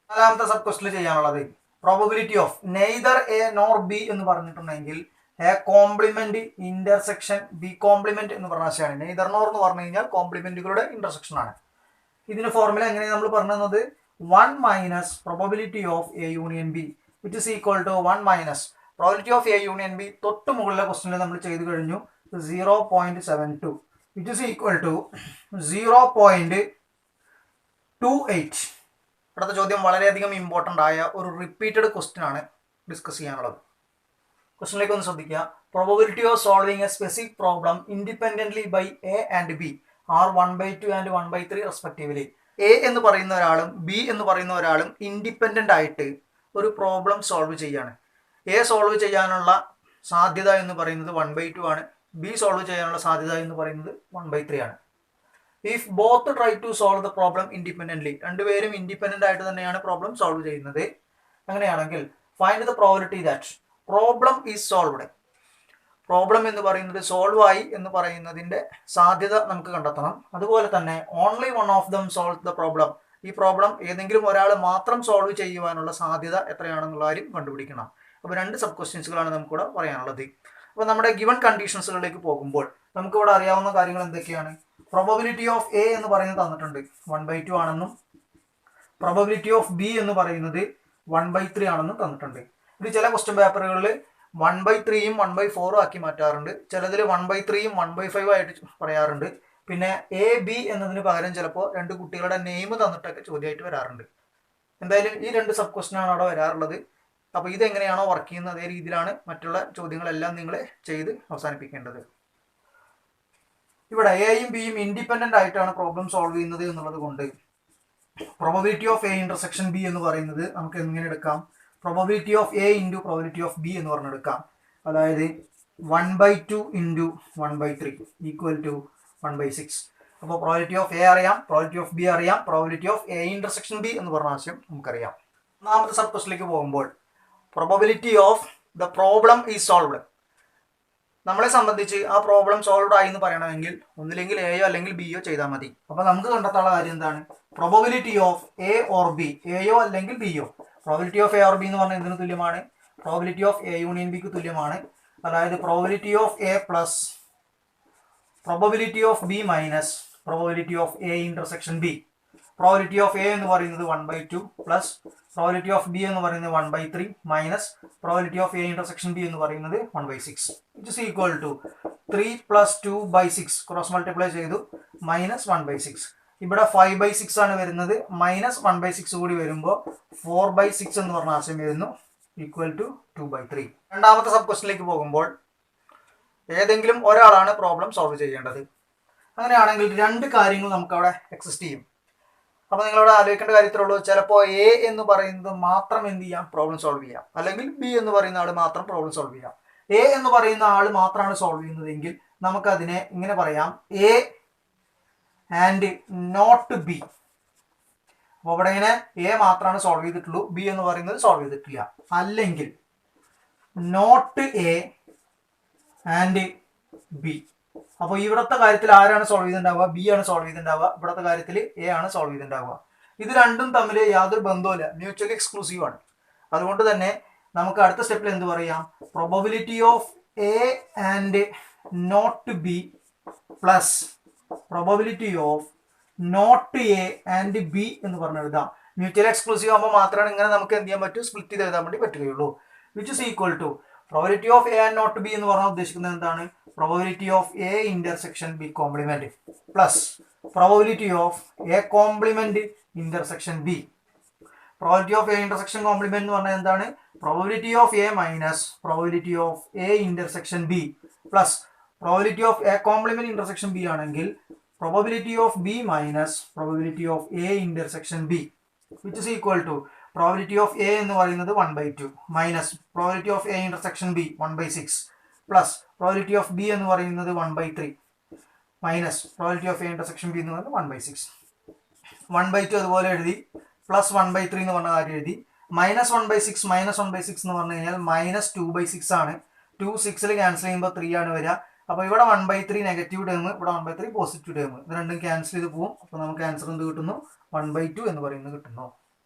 നാലാമത്തെ സബ് ക്വസ്റ്റിൽ ചെയ്യാനുള്ളത് probability of neither A nor B എന്ന് പറഞ്ഞിട്ടുണ്ടെങ്കിൽ A complement intersection B complement എന്ന് പറഞ്ഞ ആശയമാണ്. നെയ്തർ നോർ എന്ന് പറഞ്ഞു കഴിഞ്ഞാൽ കോംപ്ലിമെന്റുകളുടെ ഇന്റർസെക്ഷൻ ആണ്. ഇതിന് ഫോർമുല എങ്ങനെയാണ് നമ്മൾ പറഞ്ഞത്? 1 minus probability of A union B which is equal to 1 minus probability of A union B. തൊട്ട് മുകളിലെ ക്വസ്റ്റനിൽ നമ്മൾ ചെയ്ത് കഴിഞ്ഞു 0.72 വിച്ച് ഇസ് ഈക്വൽ ടു 0.28. അടുത്ത ചോദ്യം വളരെയധികം ഇമ്പോർട്ടൻ്റ് ആയ ഒരു റിപ്പീറ്റഡ് ക്വസ്റ്റ്യൻ ആണ് ഡിസ്കസ് ചെയ്യാനുള്ളത്. ക്വസ്റ്റനിലേക്ക് ഒന്ന് ശ്രദ്ധിക്കുക. Probability of solving a specific problem independently by A and B are 1/2 and 1/3 respectively. A എന്ന് പറയുന്ന ഒരാളും ബി എന്ന് പറയുന്ന ഒരാളും ഇൻഡിപെൻഡൻ്റ് ആയിട്ട് ഒരു പ്രോബ്ലം സോൾവ് ചെയ്യാണ്. എ സോൾവ് ചെയ്യാനുള്ള സാധ്യത എന്ന് പറയുന്നത് 1/2 ആണ്. ബി സോൾവ് ചെയ്യാനുള്ള സാധ്യത എന്ന് പറയുന്നത് 1/3 ആണ്. If both try to solve the problem independently, രണ്ടുപേരും ഇൻഡിപെൻഡൻ്റ് ആയിട്ട് തന്നെയാണ് പ്രോബ്ലം സോൾവ് ചെയ്യുന്നത്. അങ്ങനെയാണെങ്കിൽ find the probability that problem is solved. Problem എന്ന് പറയുന്നത് സോൾവ് ആയി എന്ന് പറയുന്നതിന്റെ സാധ്യത നമുക്ക് കണ്ടെത്തണം. അതുപോലെ തന്നെ only one of them solve the problem, ഈ പ്രോബ്ലം ഏതെങ്കിലും ഒരാൾ മാത്രം സോൾവ് ചെയ്യുവാനുള്ള സാധ്യത എത്രയാണെന്നുള്ള കാര്യം കണ്ടുപിടിക്കണം. അപ്പോൾ രണ്ട് സബ് ക്വസ്റ്റ്യൻസുകളാണ് നമുക്കിവിടെ പറയാനുള്ളത്. അപ്പോൾ നമ്മുടെ ഗിവൺ കണ്ടീഷൻസുകളിലേക്ക് പോകുമ്പോൾ നമുക്കിവിടെ അറിയാവുന്ന കാര്യങ്ങൾ എന്തൊക്കെയാണ്? പ്രോബബിലിറ്റി ഓഫ് എ എന്ന് പറയുന്നത് തന്നിട്ടുണ്ട് 1/2 ആണെന്നും പ്രോബബിലിറ്റി ഓഫ് ബി എന്ന് പറയുന്നത് 1/3 ആണെന്നും തന്നിട്ടുണ്ട്. ഇത് ചില ക്വസ്റ്റ്യൻ പേപ്പറുകളിൽ 1/3യും 1/4 ആക്കി മാറ്റാറുണ്ട്. ചിലതിൽ 1/3യും 1/5 ആയിട്ട് പറയാറുണ്ട്. പിന്നെ എ ബി എന്നതിന് പകരം ചിലപ്പോൾ രണ്ട് കുട്ടികളുടെ നെയിം തന്നിട്ടൊക്കെ ചോദ്യമായിട്ട് വരാറുണ്ട്. എന്തായാലും ഈ രണ്ട് സബ് ക്വസ്റ്റ്യൻ ആണ് അവിടെ വരാറുള്ളത്. അപ്പോൾ ഇതെങ്ങനെയാണോ വർക്ക് ചെയ്യുന്നത് അതേ രീതിയിലാണ് മറ്റുള്ള ചോദ്യങ്ങളെല്ലാം നിങ്ങൾ ചെയ്ത് അവസാനിപ്പിക്കേണ്ടത്. ഇവിടെ എയും ബിയും ഇൻഡിപെൻഡൻ്റ് ആയിട്ടാണ് പ്രോബ്ലം സോൾവ് ചെയ്യുന്നത് എന്നുള്ളത് കൊണ്ട് probability of A intersection B എന്ന് പറയുന്നത് നമുക്ക് എങ്ങനെ എടുക്കാം? Probability of A into probability of B എന്ന് പറഞ്ഞെടുക്കാം. അതായത് 1/2 ഇൻറ്റു 1/3 ഈക്വൽ ടു 1/6. അപ്പോൾ പ്രോബബിലിറ്റി ഓഫ് എ അറിയാം, പ്രോബബിലിറ്റി ഓഫ് ബി അറിയാം, probability of A intersection B എന്ന് പറഞ്ഞ ആശയം നമുക്കറിയാം. ഒന്നാമത്തെ സബ് ക്വസ്റ്റിലേക്ക് പോകുമ്പോൾ probability of the problem is solved. നമ്മളെ സംബന്ധിച്ച് ആ പ്രോബ്ലം സോൾവ്ഡ് ആയി എന്ന് പറയണമെങ്കിൽ ഒന്നില്ലെങ്കിൽ എയോ അല്ലെങ്കിൽ ബിയോ ചെയ്താൽ മതി. അപ്പോൾ നമുക്ക് കണ്ടെത്താനുള്ള കാര്യം എന്താണ്? Probability of A or B, എയോ അല്ലെങ്കിൽ ബിയോ. Probability of A or B എന്ന് പറഞ്ഞാൽ എന്തിനു തുല്യമാണ്? പ്രോബബിലിറ്റി ഓഫ് എ യൂണിയൻ ബിക്ക് തുല്യമാണ്. അതായത് probability of A plus probability of B minus probability of A intersection B. Probability of A എന്ന് പറയുന്നത് 1/2 പ്ലസ് പ്രോബബിലിറ്റി ഓഫ് ബി എന്ന് പറയുന്നത് 1/3 minus probability of A intersection B എന്ന് പറയുന്നത് 1/6 which is equal to 3 + 2/6 cross multiply ചെയ്തു മൈനസ് 1/6. ഇവിടെ 5/6 ആണ് വരുന്നത്. മൈനസ് 1/6 കൂടി വരുമ്പോൾ 4/6 എന്ന് പറഞ്ഞ ആശയം വരുന്നു ഈക്വൽ ടു 2/3. രണ്ടാമത്തെ സബ് ക്വസ്റ്റിലേക്ക് പോകുമ്പോൾ ഏതെങ്കിലും ഒരാളാണ് പ്രോബ്ലം സോൾവ് ചെയ്യേണ്ടത്. അങ്ങനെയാണെങ്കിൽ രണ്ട് കാര്യങ്ങൾ നമുക്ക് അവിടെ എക്സിസ്റ്റ് ചെയ്യും. അപ്പോൾ നിങ്ങളവിടെ ആലോചിക്കേണ്ട കാര്യത്തിലുള്ളൂ, ചിലപ്പോൾ എ എന്ന് പറയുന്നത് മാത്രം എന്ത് ചെയ്യാം? പ്രോബ്ലം സോൾവ് ചെയ്യാം. അല്ലെങ്കിൽ ബി എന്ന് പറയുന്ന ആൾ മാത്രം പ്രോബ്ലം സോൾവ് ചെയ്യാം. എ എന്ന് പറയുന്ന ആൾ മാത്രമാണ് സോൾവ് ചെയ്യുന്നതെങ്കിൽ നമുക്കതിനെ ഇങ്ങനെ പറയാം: എ ആൻഡ് നോട്ട് ബി. അപ്പോൾ ഇവിടെ ഇങ്ങനെ എ മാത്രമാണ് സോൾവ് ചെയ്തിട്ടുള്ളൂ, ബി എന്ന് പറയുന്നത് സോൾവ് ചെയ്തിട്ടില്ല. അല്ലെങ്കിൽ നോട്ട് എ ആൻഡ് ബി. അപ്പോൾ ഇവിടുത്തെ കാര്യത്തിൽ ആരാണ് സോൾവ് ചെയ്തിട്ടുണ്ടാവുക? ബി ആണ് സോൾവ് ചെയ്തിട്ടുണ്ടാവുക. ഇവിടുത്തെ കാര്യത്തിൽ എ ആണ് സോൾവ് ചെയ്തിട്ടുണ്ടാവുക. ഇത് രണ്ടും തമ്മിൽ യാതൊരു ബന്ധവുമില്ല, മ്യൂച്വലി എക്സ്ക്ലൂസീവ് ആണ്. അതുകൊണ്ട് തന്നെ നമുക്ക് അടുത്ത സ്റ്റെപ്പിൽ എന്ത് പറയാം? Probability of A and not B plus probability of not A and B എന്ന് പറഞ്ഞ് എഴുതാം. മ്യൂച്വലി എക്സ്ക്ലൂസീവ് ആകുമ്പോൾ മാത്രമാണ് ഇങ്ങനെ നമുക്ക് എന്ത് ചെയ്യാൻ പറ്റും? സ്പ്ലിറ്റ് ചെയ്ത് എഴുതാൻ വേണ്ടി പറ്റുകയുള്ളൂ. Which is equal to probability of A and not B എന്ന് പറഞ്ഞാൽ ഉദ്ദേശിക്കുന്നത് എന്താണ്? Probability of A intersection B complement plus probability of A complement intersection B. Probability of A intersection complement എന്ന് പറഞ്ഞാൽ എന്താണ്? Probability of A minus probability of A intersection B plus probability of A complement intersection B ആണെങ്കിൽ probability of B minus probability of A intersection B, which is equal to probability of A എന്ന് പറയുന്നത് 1/2 minus probability of A intersection B 1/6 plus probability of B എന്ന് പറയുന്നത് 1/3 minus probability of A intersection B എന്ന് പറയുന്നത് 1/6. 1/2 അതുപോലെ എഴുതി, പ്ലസ് 1/3 എന്ന് പറഞ്ഞ കാര്യം എഴുതി. മൈനസ് 1/6 എന്ന് പറഞ്ഞു കഴിഞ്ഞാൽ -2/6 ആണ്. 2 6 ക്യാൻസൽ ചെയ്യുമ്പോൾ 3 ആണ് വരിക. അപ്പോൾ ഇവിടെ 1/3 നെഗറ്റീവ് ടേം, ഇവിടെ 1/3 പോസിറ്റീവ് ടേം, ഇത് രണ്ടും ക്യാൻസൽ ചെയ്ത് പോകും. അപ്പോൾ നമുക്ക് ആൻസർ എന്ത് കിട്ടുന്നു? 1/2 എന്ന് പറയുന്നത് കിട്ടുന്നു.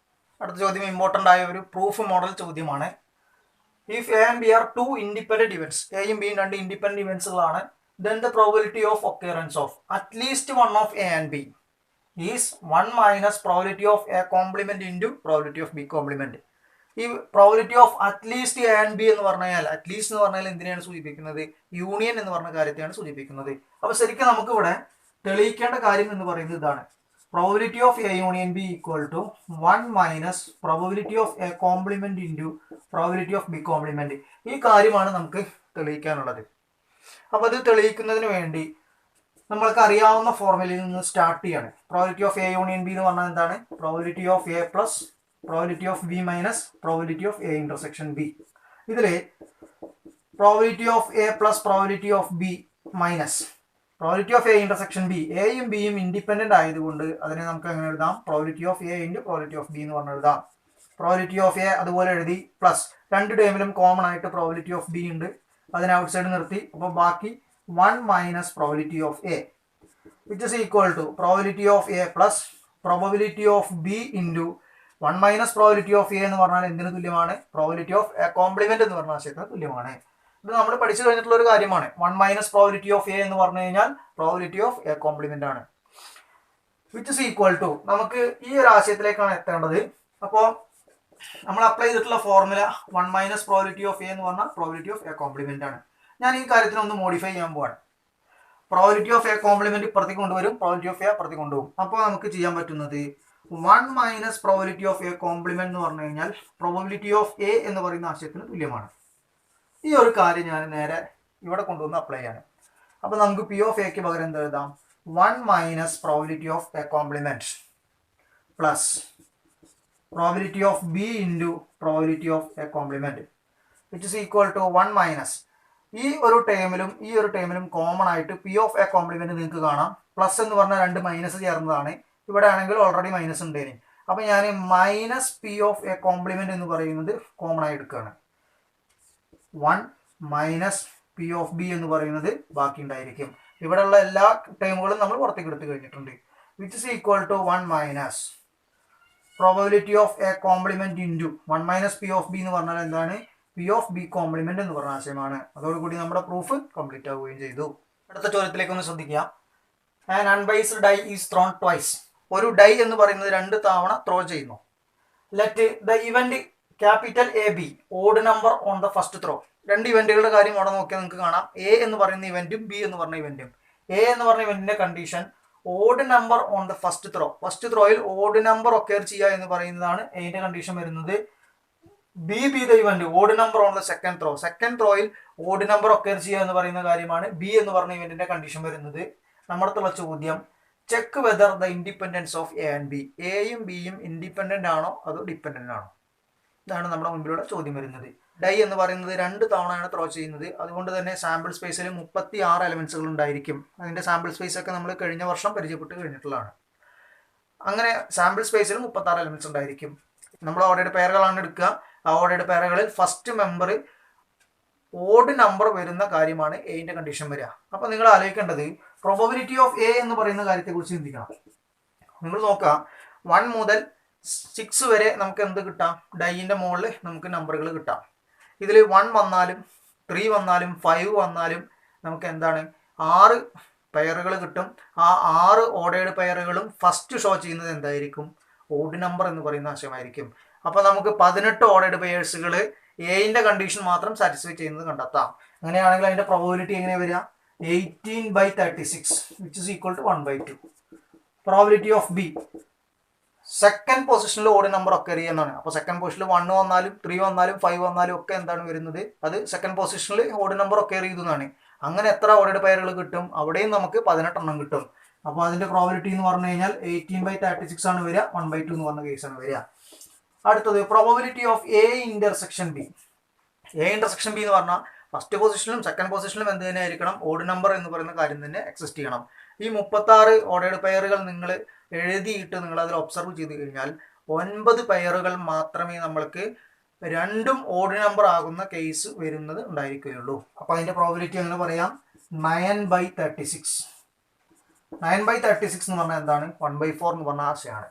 അടുത്ത ചോദ്യം ഇമ്പോർട്ടൻ്റ് ആയ ഒരു പ്രൂഫ് മോഡൽ ചോദ്യമാണ്. If A and B are two independent events, എയും ബിയും രണ്ട് ഇൻഡിപെൻഡന്റ് ഇവന്റ്സുകളാണ്, then the probability of occurrence of at least one of A and B is 1 minus probability of A complement into probability of B complement. ഈ probability of at least A and B എന്ന് പറഞ്ഞാൽ, അറ്റ്ലീസ്റ്റ് എന്ന് പറഞ്ഞാൽ എന്തിനാണ് സൂചിപ്പിക്കുന്നത്? യൂണിയൻ എന്ന് പറഞ്ഞ കാര്യത്തെയാണ് സൂചിപ്പിക്കുന്നത്. അപ്പോൾ ശരിക്കും നമുക്ക് ഇവിടെ തെളിയിക്കേണ്ട കാര്യം എന്ന് പറയുന്നത് ഇതാണ്. Probability of A union B equal to 1 minus probability of A complement into probability of B complement. ഈ കാര്യമാണ് നമുക്ക് തെളിയിക്കാനുള്ളത്. അപ്പോൾ അത് തെളിയിക്കുന്നതിന് വേണ്ടി നമ്മൾക്ക് അറിയാവുന്ന ഫോർമുലയിൽ നിന്ന് സ്റ്റാർട്ട് ചെയ്യാണ്. Probability of A union B എന്ന് പറഞ്ഞാൽ എന്താണ്? Probability of A plus probability of B minus probability of A intersection B. ഇതിൽ probability of A plus probability of B minus probability of A intersection B, എയും ബിയും ഇൻഡിപെൻഡന്റ് ആയതുകൊണ്ട് അതിനെ നമുക്ക് എങ്ങനെ എഴുതാം? Probability of A into probability of B എന്ന് പറഞ്ഞ് എഴുതാം. പ്രോബിലിറ്റി ഓഫ് എ അതുപോലെ എഴുതി, പ്ലസ് രണ്ട് ടേമിലും കോമൺ ആയിട്ട് പ്രോബിലിറ്റി ഓഫ് ബി ഉണ്ട്, അതിനെ ഔട്ട് സൈഡ് നിർത്തി. അപ്പോൾ ബാക്കി 1 minus probability of A, which is equal to probability of A plus probability of B into 1 minus probability of A എന്ന് പറഞ്ഞാൽ എന്തിനു തുല്യമാണ്? പ്രോബിലിറ്റി ഓഫ് എ കോംപ്ലിമെന്റ് എന്ന് പറഞ്ഞ ആശയത്തിന് തുല്യമാണ്. ഇത് നമ്മൾ പഠിച്ചു കഴിഞ്ഞിട്ടുള്ള ഒരു കാര്യമാണ്. 1 മൈനസ് പ്രോബിലിറ്റി ഓഫ് എ എന്ന് പറഞ്ഞു കഴിഞ്ഞാൽ പ്രോബിലിറ്റി ഓഫ് എ കോംപ്ലിമെന്റ് ആണ്. വിച്ച് ഇസ് ഈക്വൽ ടു, നമുക്ക് ഈ ഒരു ആശയത്തിലേക്കാണ് എത്തേണ്ടത്. അപ്പോൾ നമ്മൾ അപ്ലൈ ചെയ്തിട്ടുള്ള formula 1 minus probability of A എന്ന് പറഞ്ഞാൽ പ്രോബിലിറ്റി ഓഫ് എ കോംപ്ലിമെന്റ് ആണ്. ഞാൻ ഈ കാര്യത്തിന് ഒന്ന് മോഡിഫൈ ചെയ്യാൻ പോവാണ്. പ്രോബിലിറ്റി ഓഫ് എ കോംപ്ലിമെന്റ് ഇപ്പുറത്തേക്ക് കൊണ്ടുവരും, പ്രോബിലിറ്റി ഓഫ് എ അപ്പുറത്തേക്ക് കൊണ്ടുപോകും. അപ്പോൾ നമുക്ക് ചെയ്യാൻ പറ്റുന്നത് 1 minus probability of A complement എന്ന് പറഞ്ഞു കഴിഞ്ഞാൽ പ്രോബിലിറ്റി ഓഫ് എ എന്ന് പറയുന്ന ആശയത്തിന് തുല്യമാണ്. ഈ ഒരു കാര്യം ഞാൻ നേരെ ഇവിടെ കൊണ്ടുവന്ന് അപ്ലൈ ചെയ്യാണ്. അപ്പോൾ നമുക്ക് പി ഓഫ് എക്ക് പകരം എന്ത് എഴുതാം? 1 minus probability of A complement plus probability of B into probability of A complement, which is equal to 1 minus ഈ ഒരു ടേമിലും കോമൺ ആയിട്ട് പി ഓഫ് എ കോംപ്ലിമെന്റ് നിങ്ങൾക്ക് കാണാം. പ്ലസ് എന്ന് പറഞ്ഞാൽ രണ്ട് മൈനസ് ചേർന്നതാണ്. ഇവിടെ ആണെങ്കിൽ ഓൾറെഡി മൈനസ് ഉണ്ടേനി. അപ്പം ഞാൻ minus P of A complement എന്ന് പറയുന്നത് കോമൺ ആയി എടുക്കുകയാണ്. 1 മൈനസ് പി ഓഫ് ബി എന്ന് പറയുന്നത് ബാക്കി ഉണ്ടായിരിക്കും. ഇവിടെയുള്ള എല്ലാ ടേമുകളും നമ്മൾ പുറത്തേക്ക് എടുത്ത് കഴിഞ്ഞിട്ടുണ്ട്. Which is equal to 1 minus probability of A complement into 1 minus P of B എന്ന് പറഞ്ഞാൽ എന്താണ്? പി ഓഫ് ബി കോംപ്ലിമെന്റ് എന്ന് പറഞ്ഞ ആശയമാണ്. അതോടുകൂടി നമ്മുടെ പ്രൂഫ് കംപ്ലീറ്റ് ആവുകയും ചെയ്തു. അടുത്ത ചോദ്യത്തിലേക്ക് ഒന്ന് ശ്രദ്ധിക്കുക. An unbiased die is thrown twice. ഒരു ഡൈ എന്ന് പറയുന്നത് 2 തവണ ത്രോ ചെയ്യുന്നു. Let the event capital A be odd number on the first throw. രണ്ട് ഇവന്റുകളുടെ കാര്യം അവിടെ നോക്കിയാൽ നിങ്ങൾക്ക് കാണാം. എ എന്ന് പറയുന്ന ഇവന്റും ബി എന്ന് പറഞ്ഞ ഇവന്റും. എ എന്ന് പറഞ്ഞ ഇവന്റിന്റെ condition odd number on the first throw. First ത്രോയിൽ ഓഡ് നമ്പർ ഒക്കെയർ ചെയ്യുക എന്ന് പറയുന്നതാണ് എന്റെ കണ്ടീഷൻ വരുന്നത്. B the event odd number on the second throw. Second ത്രോയിൽ ഓഡ് നമ്പർ ഒക്കെയർ ചെയ്യുക എന്ന് പറയുന്ന കാര്യമാണ് ബി എന്ന് പറഞ്ഞ ഇവന്റിന്റെ കണ്ടീഷൻ വരുന്നത്. നമ്മുടെ അടുത്തുള്ള ചോദ്യം, check whether the independence of A and B. എയും ബിയും ഇൻഡിപെൻഡന്റ് ആണോ അതോ ഡിപെൻഡന്റ് ആണോ? ഇതാണ് നമ്മുടെ മുമ്പിലുള്ള ചോദ്യം വരുന്നത്. ഡൈ എന്ന് പറയുന്നത് 2 തവണയാണ് ത്രോ ചെയ്യുന്നത്. അതുകൊണ്ട് തന്നെ സാമ്പിൾ സ്പേസിൽ 36 എലമെന്റ്സുകൾ ഉണ്ടായിരിക്കും. അതിന്റെ സാമ്പിൾ സ്പേസ് ഒക്കെ നമ്മൾ കഴിഞ്ഞ വർഷം പരിചയപ്പെട്ട് കഴിഞ്ഞിട്ടുള്ളതാണ്. അങ്ങനെ സാമ്പിൾ സ്പേസിൽ 36 എലിമെന്റ്സ് ഉണ്ടായിരിക്കും. നമ്മൾ ഓർഡേഡ് പെയറുകളാണ് എടുക്കുക. ആ ഓർഡേഡ് പെയറുകളിൽ ഫസ്റ്റ് മെമ്പർ ഓഡ് നമ്പർ വരുന്ന കാര്യമാണ് എന്റെ കണ്ടീഷൻ വരിക. അപ്പൊ നിങ്ങൾ ആലോചിക്കേണ്ടത് പ്രോബബിലിറ്റി ഓഫ് എ എന്ന് പറയുന്ന കാര്യത്തെ കുറിച്ച് ചിന്തിക്കണം. നിങ്ങൾ നോക്കാം 1 മുതൽ 6 വരെ നമുക്ക് എന്ത് കിട്ടാം? ഡൈയിന്റെ മുകളിൽ നമുക്ക് നമ്പറുകൾ കിട്ടാം. ഇതിൽ 1 വന്നാലും 3 വന്നാലും 5 വന്നാലും നമുക്ക് എന്താണ് 6 പെയറുകൾ കിട്ടും. ആ 6 ഓർഡേഡ് പെയറുകളും ഫസ്റ്റ് ഷോ ചെയ്യുന്നത് എന്തായിരിക്കും? ഓഡ് നമ്പർ എന്ന് പറയുന്ന ആശയമായിരിക്കും. അപ്പൊ നമുക്ക് 18 ഓർഡേഡ് പെയേഴ്സുകൾ എന്റെ കണ്ടീഷൻ മാത്രം സാറ്റിസ്ഫൈ ചെയ്യുന്നത് കണ്ടെത്താം. അങ്ങനെയാണെങ്കിൽ അതിന്റെ പ്രോബബിലിറ്റി എങ്ങനെ വരിക? 18/36 which is equal to 1/2. Probability of B second പൊസിഷനിൽ ഓഡ് നമ്പർ ഒക്കെ എന്നാണ്. അപ്പോൾ സെക്കൻഡ് പൊസിഷനിൽ 1 വന്നാലും 3 വന്നാലും 5 വന്നാലും ഒക്കെ എന്താണ് വരുന്നത്? അത് സെക്കൻഡ് പൊസിഷനിൽ ഓഡ് നമ്പർ ഒക്കെ ചെയ്തതാണ്. അങ്ങനെ എത്ര ഓർഡേഡ് പെയറുകൾ കിട്ടും? അവിടെയും നമുക്ക് 18 എണ്ണം കിട്ടും. അപ്പോൾ അതിന്റെ പ്രോബബിലിറ്റി എന്ന് പറഞ്ഞു കഴിഞ്ഞാൽ 18/36 ആണ് വരിക. 1/2 എന്ന് പറഞ്ഞ കേസാണ് വരിക. അടുത്തത് probability of A intersection B. A intersection B എന്ന് പറഞ്ഞാൽ ഫസ്റ്റ് പൊസിഷനിലും സെക്കൻഡ് പൊസിഷനിലും എന്ത് തന്നെ ആയിരിക്കണം? ഓഡ് നമ്പർ എന്ന് പറയുന്ന കാര്യം തന്നെ എക്സിസ്റ്റ് ചെയ്യണം. ഈ 36 ഓർഡേഡ് പെയറുകൾ നിങ്ങൾ എഴുതിയിട്ട് നിങ്ങൾ അതിൽ ഒബ്സർവ് ചെയ്ത് കഴിഞ്ഞാൽ 9 പെയറുകൾ മാത്രമേ നമ്മൾക്ക് രണ്ടും ഓഡ് നമ്പർ ആകുന്ന കേസ് വരുന്നത് ഉണ്ടായിരിക്കുകയുള്ളൂ. അപ്പൊ അതിന്റെ പ്രോബബിലിറ്റി എങ്ങനെ പറയാം? 9/36. 9/36 എന്ന് പറഞ്ഞാൽ എന്താണ്? 1/4 എന്ന് പറഞ്ഞ ആശയമാണ്.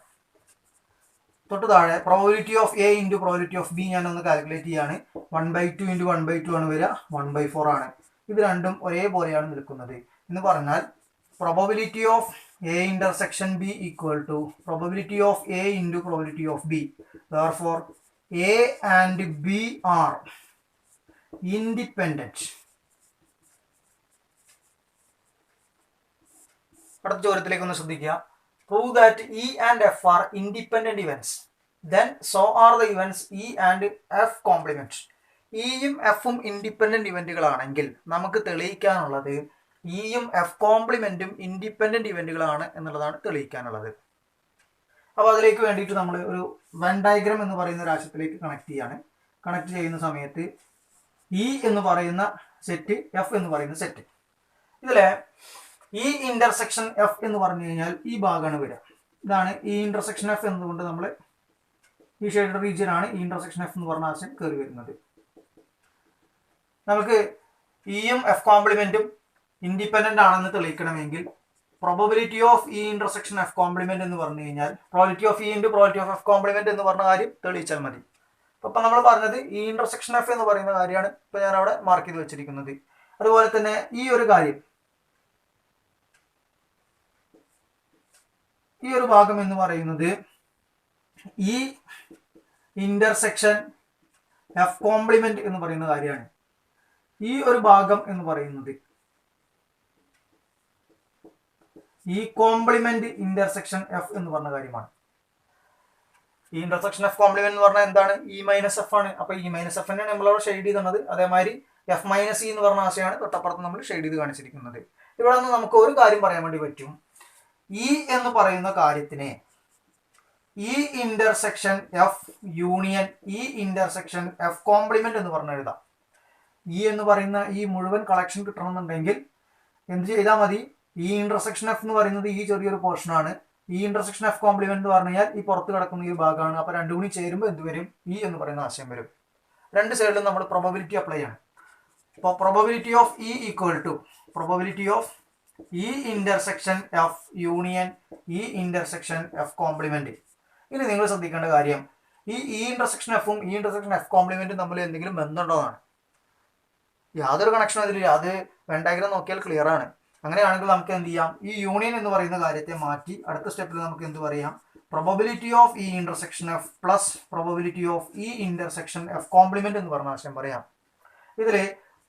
തൊട്ട് താഴെ probability of A into probability of B ഞാനൊന്ന് കാൽക്കുലേറ്റ് ചെയ്യാണ്. 1/2 ഇൻറ്റു 1/2 ആണ് വരിക. 1/4 ആണ്. ഇത് രണ്ടും ഒരേപോലെയാണ് നിൽക്കുന്നത് എന്ന് പറഞ്ഞാൽ probability of A intersection B equal to probability of A into probability of B. Therefore, A and B are independent. അടുത്ത ചോദ്യത്തിലേക്ക് ഒന്ന് ശ്രദ്ധിക്കുക. Prove that E and F are independent events. Then so are the events E and F complement. ഇയും എഫും ഇൻഡിപെൻഡന്റ് ഇവന്റുകളാണെങ്കിൽ നമുക്ക് തെളിയിക്കാനുള്ളത് ഇയും എഫ് കോംപ്ലിമെന്റും ഇൻഡിപെൻഡന്റ് ഇവന്റുകളാണ് എന്നുള്ളതാണ് തെളിയിക്കാനുള്ളത്. അപ്പോൾ അതിലേക്ക് വേണ്ടിയിട്ട് നമ്മൾ ഒരു വെൻ ഡയഗ്രാം എന്ന് പറയുന്ന രാശിയിലേക്ക് കണക്ട് ചെയ്യാണ്. കണക്ട് ചെയ്യുന്ന സമയത്ത് ഇ എന്ന് പറയുന്ന സെറ്റ്, എഫ് എന്ന് പറയുന്ന സെറ്റ്. ഇതിലെ ഈ ഇന്റർസെക്ഷൻ എഫ് എന്ന് പറഞ്ഞു കഴിഞ്ഞാൽ ഈ ഭാഗമാണ് വരിക. ഇതാണ് ഈ ഇന്റർസെക്ഷൻ എഫ് എന്നുകൊണ്ട് നമ്മൾ ഈ ഷെയ്ഡ് റീജിയൻ ആണ് ഈ ഇന്റർസെക്ഷൻ എഫ് എന്ന് പറഞ്ഞ ആശയം കയറി വരുന്നത്. നമുക്ക് ഇയും എഫ് കോംപ്ലിമെന്റും ഇൻഡിപെൻഡന്റ് ആണെന്ന് തെളിയിക്കണമെങ്കിൽ probability of E intersection F complement എന്ന് പറഞ്ഞു കഴിഞ്ഞാൽ probability of E into probability of F complement എന്ന് പറഞ്ഞ കാര്യം തെളിയിച്ചാൽ മതി. അപ്പം നമ്മൾ പറഞ്ഞത് ഈ ഇന്റർസെക്ഷൻ എഫ് എന്ന് പറയുന്ന കാര്യമാണ് ഇപ്പൊ ഞാൻ അവിടെ മാർക്ക് ചെയ്ത് വെച്ചിരിക്കുന്നത്. അതുപോലെ തന്നെ ഈ ഒരു കാര്യം, ഈ ഒരു ഭാഗം എന്ന് പറയുന്നത് ഈ ഇന്റർസെക്ഷൻ എഫ് കോംപ്ലിമെന്റ് എന്ന് പറയുന്ന കാര്യമാണ്. ഈ ഒരു ഭാഗം എന്ന് പറയുന്നത് ഈ കോംപ്ലിമെന്റ് ഇന്റർസെക്ഷൻ എഫ് എന്ന് പറഞ്ഞ കാര്യമാണ്. ഈ ഇന്റർസെക്ഷൻ എഫ് കോംപ്ലിമെന്റ് എന്ന് പറഞ്ഞാൽ എന്താണ്? ഇ മൈനസ് എഫ് ആണ്. അപ്പൊ ഇ മൈനസ് എഫ് തന്നെയാണ് നമ്മളവിടെ ഷെയ്ഡ് ചെയ്ത് തന്നത്. അതേമാതിരി എഫ് മൈനസ് ഇ എന്ന് പറഞ്ഞ ആശയമാണ് തൊട്ടപ്പുറത്ത് നമ്മൾ ഷെയ്ഡ് ചെയ്ത് കാണിച്ചിരിക്കുന്നത്. ഇവിടെ നിന്ന് നമുക്ക് ഒരു കാര്യം പറയാൻ വേണ്ടി പറ്റും. ഇ എന്ന് പറയുന്ന കാര്യത്തിനെ ഈ ഇന്റർസെക്ഷൻ എഫ് യൂണിയൻ ഈ ഇന്റർസെക്ഷൻ എഫ് കോംപ്ലിമെന്റ് എന്ന് പറഞ്ഞ് എഴുതാം. ഇ എന്ന് പറയുന്ന ഈ മുഴുവൻ കളക്ഷൻ കിട്ടണമെന്നുണ്ടെങ്കിൽ എന്ത് ചെയ്താൽ മതി? ഈ ഇന്റർസെക്ഷൻ എഫ് എന്ന് പറയുന്നത് ഈ ചെറിയൊരു പോർഷൻ ആണ്. ഈ ഇന്റർസെക്ഷൻ എഫ് കോംപ്ലിമെന്റ് എന്ന് പറഞ്ഞു കഴിഞ്ഞാൽ ഈ പുറത്ത് കിടക്കുന്ന ഈ ഭാഗമാണ്. അപ്പൊ രണ്ടു കൂടി ചേരുമ്പോൾ എന്ത് വരും? ഇ എന്ന് പറയുന്ന ആശയം വരും. രണ്ട് സൈഡിലും നമ്മൾ പ്രോബബിലിറ്റി അപ്ലൈ ആണ്. അപ്പോൾ probability of E equal to probability of E intersection F union E intersection F complement. ഇനി നിങ്ങൾ ശ്രദ്ധിക്കേണ്ട കാര്യം, ഈ ഇന്റർസെക്ഷൻ എഫും ഈ ഇന്റർസെക്ഷൻ എഫ് കോംപ്ലിമെന്റും തമ്മിൽ എന്തെങ്കിലും ബന്ധമുണ്ടോന്നാണ്. യാതൊരു കണക്ഷനും അതിലില്ല. അത് വെൻ ഡയഗ്രാം നോക്കിയാൽ ക്ലിയർ ആണ്. അങ്ങനെയാണെങ്കിൽ നമുക്ക് എന്ത് ചെയ്യാം? ഈ യൂണിയൻ എന്ന് പറയുന്ന കാര്യത്തെ മാറ്റി അടുത്ത സ്റ്റെപ്പിൽ നമുക്ക് എന്ത് പറയാം? Probability of E intersection F plus probability of E intersection F complement എന്ന് പറഞ്ഞ ആശയം പറയാം. ഇതിൽ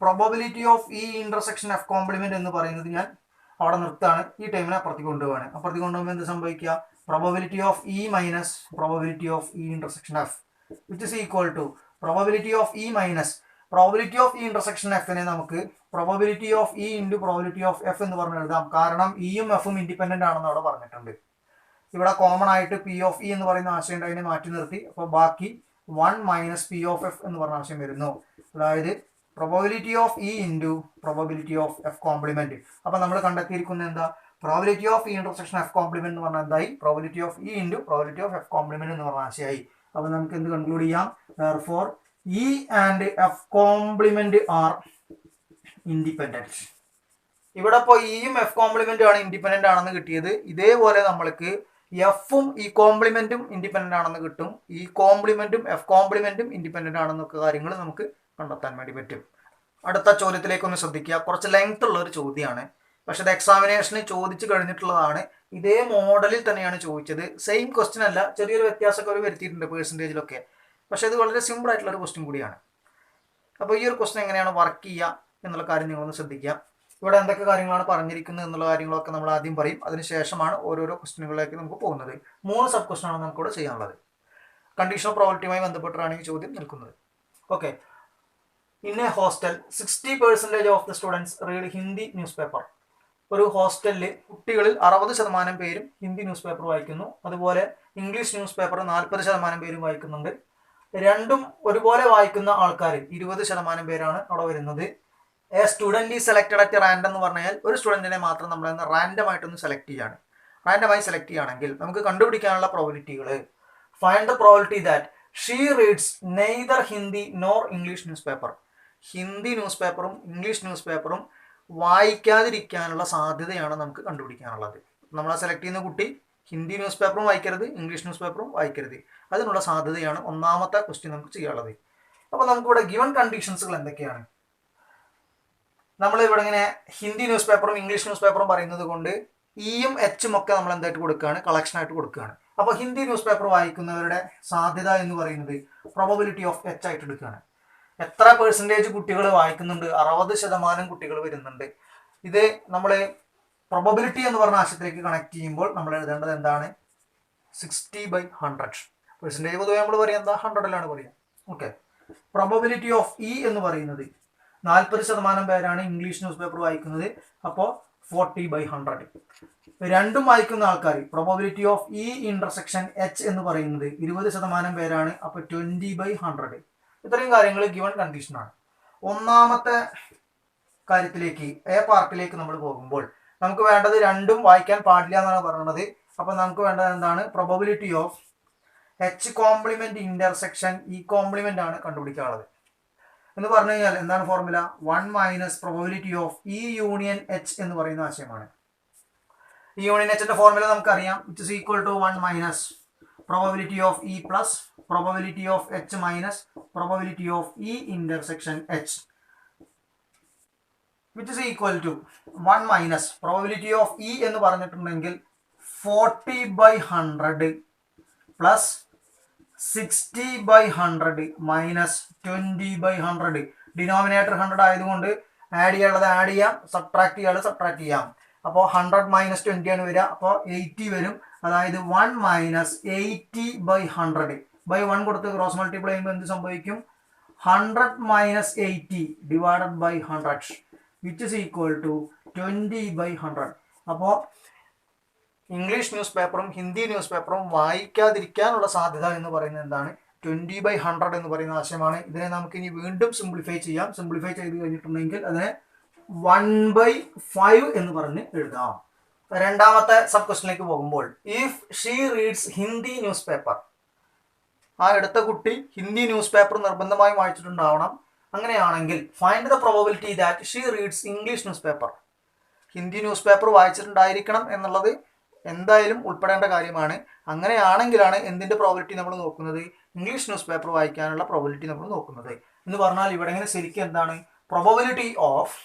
probability of E intersection F complement എന്ന് പറയുന്നത് ഞാൻ അവിടെ നിർത്താണ്. ഈ ടൈമിനെ അപ്പുറത്തേക്ക് കൊണ്ടുപോവാണ്. അപ്പുറത്തേക്ക് കൊണ്ടുപോകുമ്പോൾ എന്ത് സംഭവിക്കുക? Probability of E minus probability of E intersection F which is equal to probability of E minus probability of E intersection എഫിനെ നമുക്ക് probability of E into probability of F എന്ന് പറഞ്ഞ് എഴുതാം. കാരണം ഇയും എഫും ഇൻഡിപെൻഡന്റ് ആണെന്ന് അവിടെ പറഞ്ഞിട്ടുണ്ട്. ഇവിടെ കോമൺ ആയിട്ട് പി ഓഫ് ഇ എന്ന് പറയുന്ന ആശയം അതിനെ മാറ്റി നിർത്തി. അപ്പോൾ ബാക്കി 1 മൈനസ് പി ഓഫ് എഫ് എന്ന് പറഞ്ഞ ആശയം വരുന്നു. അതായത് probability of E into probability of F complement. അപ്പൊ നമ്മൾ കണ്ടെത്തിയിരിക്കുന്നത് എന്താ? Probability of E intersection F complement എന്ന് പറഞ്ഞാൽ എന്തായി? Probability of E into probability of F complement എന്ന് പറഞ്ഞ ആശയമായി. അപ്പോൾ നമുക്ക് എന്ത് കൺക്ലൂഡ് ചെയ്യാം? For E and F complement are independent. ഇവിടെ ഇപ്പോൾ ഇയും എഫ് കോംപ്ലിമെന്റും ആണ് ഇൻഡിപെൻഡന്റ് ആണെന്ന് കിട്ടിയത്. ഇതേപോലെ നമ്മൾക്ക് എഫും ഇ കോംപ്ലിമെന്റും ഇൻഡിപെൻഡന്റ് ആണെന്ന് കിട്ടും. ഇ കോംപ്ലിമെന്റും എഫ് കോംപ്ലിമെന്റും ഇൻഡിപെൻഡന്റ് ആണെന്നൊക്കെ കാര്യങ്ങൾ നമുക്ക് കണ്ടെത്താൻ വേണ്ടി പറ്റും. അടുത്ത ചോദ്യത്തിലേക്ക് ഒന്ന് ശ്രദ്ധിക്കുക. കുറച്ച് ലെങ്ത് ഉള്ള ഒരു ചോദ്യമാണ്, പക്ഷെ ഇത് എക്സാമിനേഷന് ചോദിച്ചു കഴിഞ്ഞിട്ടുള്ളതാണ്. ഇതേ മോഡലിൽ തന്നെയാണ് ചോദിച്ചത്. സെയിം ക്വസ്റ്റ്യൻ അല്ല, ചെറിയൊരു വ്യത്യാസമൊക്കെ അവർ വരുത്തിയിട്ടുണ്ട് പേഴ്സൻറ്റേജിലൊക്കെ. പക്ഷെ ഇത് വളരെ സിമ്പിൾ ആയിട്ടുള്ള ഒരു ക്വസ്റ്റ്യൻ കൂടിയാണ്. അപ്പോൾ ഈ ഒരു ക്വസ്റ്റ്യൻ എങ്ങനെയാണ് വർക്ക് ചെയ്യുക എന്നുള്ള കാര്യം നിങ്ങളൊന്ന് ശ്രദ്ധിക്കുക. ഇവിടെ എന്തൊക്കെ കാര്യങ്ങളാണ് പറഞ്ഞിരിക്കുന്നത് എന്നുള്ള കാര്യങ്ങളൊക്കെ നമ്മൾ ആദ്യം പറയും. അതിനുശേഷമാണ് ഓരോരോ ക്വസ്റ്റ്യനുകളിലേക്ക് നമുക്ക് പോകുന്നത്. 3 സബ് ക്വസ്റ്റ്യനാണ് നമുക്കിവിടെ ചെയ്യാനുള്ളത്. കണ്ടീഷണൽ പ്രോബിലിറ്റിയുമായി ബന്ധപ്പെട്ടാണ് ഈ ചോദ്യം നിൽക്കുന്നത്. Okay. In A hostel 60% of the students read Hindi news paper. ഒരു ഹോസ്റ്റലിൽ കുട്ടികളിൽ 60% പേരും ഹിന്ദി ന്യൂസ് പേപ്പർ വായിക്കുന്നു. അതുപോലെ ഇംഗ്ലീഷ് ന്യൂസ് പേപ്പർ 40% പേരും വായിക്കുന്നുണ്ട്. രണ്ടും ഒരുപോലെ വായിക്കുന്ന ആൾക്കാർ 20% പേരാണ് അവിടെ വരുന്നത്. എ സ്റ്റുഡൻറ് ഈ സെലക്ടഡ് അറ്റ് റാൻഡം എന്ന് പറഞ്ഞാൽ ഒരു സ്റ്റുഡൻറ്റിനെ മാത്രം നമ്മൾ റാൻഡം ആയിട്ടൊന്ന് സെലക്ട് ചെയ്യാണ്. റാൻഡമായി സെലക്ട് ചെയ്യുകയാണെങ്കിൽ നമുക്ക് കണ്ടുപിടിക്കാനുള്ള പ്രോബിലിറ്റികൾ. Find the probability that she reads neither Hindi nor English newspaper. Hindi news പേപ്പറും ഇംഗ്ലീഷ് ന്യൂസ് പേപ്പറും വായിക്കാതിരിക്കാനുള്ള സാധ്യതയാണ് നമുക്ക് കണ്ടുപിടിക്കാനുള്ളത്. നമ്മൾ ആ സെലക്ട് ചെയ്യുന്ന കുട്ടി ഹിന്ദി ന്യൂസ് പേപ്പറും വായിക്കരുത്, ഇംഗ്ലീഷ് ന്യൂസ് പേപ്പറും വായിക്കരുത്. അതിനുള്ള സാധ്യതയാണ് ഒന്നാമത്തെ ക്വസ്റ്റ്യൻ നമുക്ക് ചെയ്യാനുള്ളത്. അപ്പോൾ നമുക്കിവിടെ ഗിവൺ കണ്ടീഷൻസുകൾ എന്തൊക്കെയാണ്? നമ്മൾ ഇവിടെ ഇങ്ങനെ ഹിന്ദി ന്യൂസ് പേപ്പറും ഇംഗ്ലീഷ് ന്യൂസ് പേപ്പറും പറയുന്നത് കൊണ്ട് ഇയും എച്ചും ഒക്കെ നമ്മൾ എന്തായിട്ട് കൊടുക്കുകയാണ്? കളക്ഷനായിട്ട് കൊടുക്കുകയാണ്. അപ്പോൾ ഹിന്ദി ന്യൂസ് പേപ്പർ വായിക്കുന്നവരുടെ സാധ്യത എന്ന് പറയുന്നത് പ്രോബബിലിറ്റി ഓഫ് എച്ച് ആയിട്ട് എടുക്കുകയാണ്. എത്ര പെർസെൻറ്റേജ് കുട്ടികൾ വായിക്കുന്നുണ്ട്? 60% കുട്ടികൾ വരുന്നുണ്ട്. ഇത് നമ്മൾ പ്രോബബിലിറ്റി എന്ന് പറഞ്ഞ ആശയത്തിലേക്ക് കണക്ട് ചെയ്യുമ്പോൾ നമ്മൾ എഴുതേണ്ടത് എന്താണ്? 60/100. പെർസെൻറ്റേജ് പൊതുവെ നമ്മൾ പറയുക എന്താ? 100ലാണ് പറയുക. ഓക്കെ. പ്രോബബിലിറ്റി ഓഫ് ഇ എന്ന് പറയുന്നത് 40% പേരാണ് ഇംഗ്ലീഷ് ന്യൂസ് പേപ്പർ വായിക്കുന്നത്. അപ്പോൾ 40/100. രണ്ടും വായിക്കുന്ന ആൾക്കാർ probability of E intersection H എന്ന് പറയുന്നത് 20% പേരാണ്. അപ്പോൾ 20/100. ഇത്രയും കാര്യങ്ങൾ ഗിവൺ കണ്ടീഷനാണ്. ഒന്നാമത്തെ കാര്യത്തിലേക്ക് എ പാർട്ടിലേക്ക് നമ്മൾ പോകുമ്പോൾ നമുക്ക് വേണ്ടത് രണ്ടും വായിക്കാൻ പാടില്ല എന്നാണ് പറയുന്നത്. അപ്പോൾ നമുക്ക് വേണ്ടത് എന്താണ്? Probability of H complement intersection E complement ആണ് കണ്ടുപിടിക്കാനുള്ളത്. എന്ന് പറഞ്ഞു കഴിഞ്ഞാൽ എന്താണ് formula? 1 - probability of E union H എന്ന് പറയുന്ന ആശയമാണ്. ഇ യൂണിയൻ എച്ചിന്റെ ഫോർമുല നമുക്കറിയാം. It is equal to 1 - probability of E plus probability of H minus probability of E intersection H, which is equal to 1 - probability of E എന്ന് പറഞ്ഞിട്ടുണ്ടെങ്കിൽ 40/100 പ്ലസ് 60/100 മൈനസ് 20/100. ഡിനോമിനേറ്റർ 100 ആയതുകൊണ്ട് ആഡ് ചെയ്യാനുള്ളത് ആഡ് ചെയ്യാം, സബ്ട്രാക്ട് ചെയ്യാനുള്ളത് സബ്ട്രാക്ട് ചെയ്യാം. അപ്പോൾ 100 - 20 ആണ് വരിക. അപ്പോൾ 80 വരും. അതായത് 1 - 80/100. ബൈ 1 കൊടുത്ത് ക്രോസ് മൾട്ടിപ്ലൈ ചെയ്യുമ്പോൾ എന്ത് സംഭവിക്കും? 100 - 80 divided by 100 which is equal to 20/100. അപ്പോൾ ഇംഗ്ലീഷ് ന്യൂസ് പേപ്പറും ഹിന്ദി ന്യൂസ് പേപ്പറും വായിക്കാതിരിക്കാനുള്ള സാധ്യത എന്ന് പറയുന്നത് എന്താണ്? 20/100 എന്ന് പറയുന്ന ആശയമാണ്. ഇതിനെ നമുക്ക് ഇനി വീണ്ടും സിംപ്ലിഫൈ ചെയ്യാം. സിംപ്ലിഫൈ ചെയ്ത് കഴിഞ്ഞിട്ടുണ്ടെങ്കിൽ അതിനെ 1/5 എന്ന് പറഞ്ഞ് എഴുതാം. രണ്ടാമത്തെ സബ് ക്വസ്റ്റ്യനിലേക്ക് പോകുമ്പോൾ if she reads Hindi newspaper, ആ എടുത്ത കുട്ടി ഹിന്ദി ന്യൂസ് പേപ്പർ നിർബന്ധമായും വായിച്ചിട്ടുണ്ടാവണം. അങ്ങനെയാണെങ്കിൽ find the probability that she reads English newspaper. Hindi newspaper വായിച്ചിട്ടുണ്ടായിരിക്കണം എന്നുള്ളത് എന്തായാലും ഉൾപ്പെടേണ്ട കാര്യമാണ്. അങ്ങനെയാണെങ്കിലാണ് എന്തിൻ്റെ പ്രോബബിലിറ്റി നമ്മൾ നോക്കുന്നത്? ഇംഗ്ലീഷ് ന്യൂസ് പേപ്പർ വായിക്കാനുള്ള പ്രോബബിലിറ്റി നമ്മൾ നോക്കുന്നത്. എന്ന് പറഞ്ഞാൽ ഇവിടെ ഇങ്ങനെ ശരിക്കും എന്താണ്? Probability of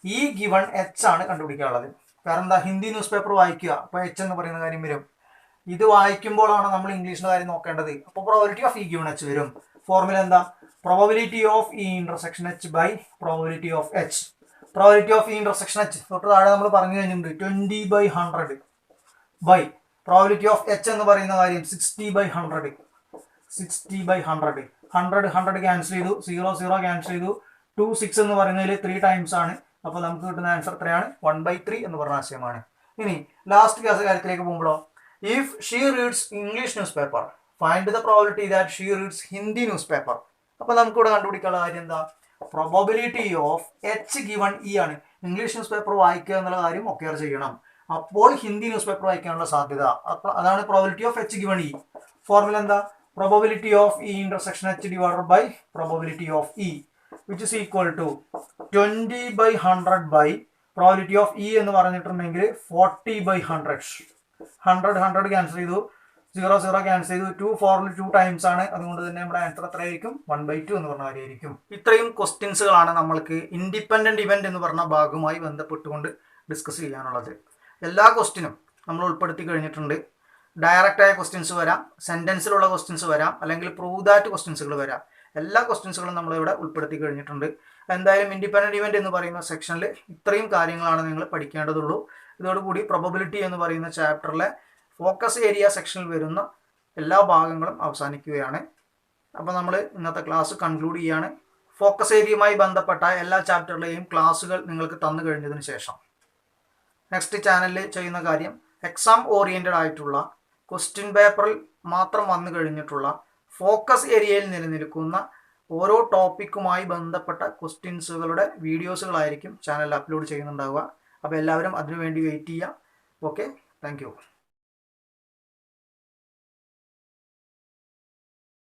E given H ആണ് കണ്ടുപിടിക്കാനുള്ളത്. കാരണം എന്താ? ഹിന്ദി ന്യൂസ് പേപ്പർ വായിക്കുക, അപ്പോൾ എച്ച് എന്ന് പറയുന്ന കാര്യം വരും. ഇത് വായിക്കുമ്പോഴാണ് നമ്മൾ ഇംഗ്ലീഷിൻ്റെ കാര്യം നോക്കേണ്ടത്. അപ്പോൾ probability of E given H വരും. ഫോർമുല എന്താ? Probability of E intersection H by probability of H. Probability of E intersection H തൊട്ട് താഴെ നമ്മൾ പറഞ്ഞു കഴിഞ്ഞിട്ടുണ്ട് 20/100 ബൈ പ്രോബബിലിറ്റി ഓഫ് എച്ച് എന്ന് പറയുന്ന കാര്യം 60/100. 60/100. 100 ക്യാൻസൽ ചെയ്തു, 0 ക്യാൻസൽ ചെയ്തു. 2 6 എന്ന് പറയുന്നതിൽ 3 ടൈംസ് ആണ്. അപ്പോൾ നമുക്ക് കിട്ടുന്ന ആൻസർ എത്രയാണ്? 1/3 എന്ന് പറഞ്ഞ ആശയമാണ്. ഇനി ലാസ്റ്റ് കാര്യത്തിലേക്ക് പോകുമ്പോഴോ if she reads English news paper find the probability that she reads Hindi news paper. അപ്പോൾ നമുക്കിവിടെ കണ്ടുപിടിക്കാനുള്ള കാര്യം എന്താ? Probability of H given E ആണ്. ഇംഗ്ലീഷ് ന്യൂസ് പേപ്പർ വായിക്കുക എന്നുള്ള കാര്യം ഒക്കെ ചെയ്യണം. അപ്പോൾ ഹിന്ദി ന്യൂസ് പേപ്പർ വായിക്കാനുള്ള സാധ്യത. അപ്പോൾ അതാണ് probability of H given E. Formula എന്താ? Probability of E intersection H divided by probability of E, which is equal to 20/100 by probability of E എന്ന് പറഞ്ഞിട്ടുണ്ടെങ്കിൽ 40/100. 100 ക്യാൻസൽ ചെയ്തു, 0 ക്യാൻസൽ ചെയ്തു, 2 4 2 ടൈംസ് ആണ്. അതുകൊണ്ട് തന്നെ നമ്മുടെ ആൻസർ എത്രയായിരിക്കും? 1/2 എന്ന് പറഞ്ഞ കാര്യമായിരിക്കും. ഇത്രയും ക്വസ്റ്റ്യൻസുകളാണ് നമ്മൾക്ക് ഇൻഡിപെൻഡന്റ് ഇവന്റ് എന്ന് പറഞ്ഞ ഭാഗവുമായി ബന്ധപ്പെട്ടുകൊണ്ട് ഡിസ്കസ് ചെയ്യാനുള്ളത്. എല്ലാ ക്വസ്റ്റ്യനും നമ്മൾ ഉൾപ്പെടുത്തി കഴിഞ്ഞിട്ടുണ്ട്. ഡയറക്റ്റ് ആയ ക്വസ്റ്റ്യൻസ് വരാം, സെന്റൻസിലുള്ള ക്വസ്റ്റ്യൻസ് വരാം, അല്ലെങ്കിൽ പ്രൂവ് ദാറ്റ് ക്വസ്റ്റ്യൻസുകൾ വരാം. എല്ലാ ക്വസ്റ്റ്യൻസുകളും നമ്മളിവിടെ ഉൾപ്പെടുത്തി കഴിഞ്ഞിട്ടുണ്ട്. എന്തായാലും ഇൻഡിപെൻഡന്റ് ഇവന്റ് എന്ന് പറയുന്ന സെക്ഷനിൽ ഇത്രയും കാര്യങ്ങളാണ് നിങ്ങൾ പഠിക്കേണ്ടതുള്ളൂ. ഇതോടുകൂടി പ്രോബബിലിറ്റി എന്ന് പറയുന്ന ചാപ്റ്ററിലെ ഫോക്കസ് ഏരിയ സെക്ഷനിൽ വരുന്ന എല്ലാ ഭാഗങ്ങളും അവസാനിക്കുകയാണ്. അപ്പോൾ നമ്മൾ ഇന്നത്തെ ക്ലാസ് കൺക്ലൂഡ് ചെയ്യാണ്. ഫോക്കസ് ഏരിയയുമായി ബന്ധപ്പെട്ട എല്ലാ ചാപ്റ്ററിലെയും ക്ലാസ്സുകൾ നിങ്ങൾക്ക് തന്നു കഴിഞ്ഞതിന് ശേഷം നെക്സ്റ്റ് ചാനലിൽ ചെയ്യുന്ന കാര്യം, എക്സാം ഓറിയൻറ്റഡ് ആയിട്ടുള്ള ക്വസ്റ്റ്യൻ പേപ്പറിൽ മാത്രം വന്നു കഴിഞ്ഞിട്ടുള്ള ഫോക്കസ് ഏരിയയിൽ നിലനിൽക്കുന്ന ഓരോ ടോപ്പിക്കുമായി ബന്ധപ്പെട്ട ക്വസ്റ്റ്യൻസുകളുടെ വീഡിയോസുകളായിരിക്കും ചാനലിൽ അപ്ലോഡ് ചെയ്യുന്നുണ്ടാവുക. അപ്പോൾ എല്ലാവരും അതിനുവേണ്ടി വെയിറ്റ് ചെയ്യുക. Okay, thank you.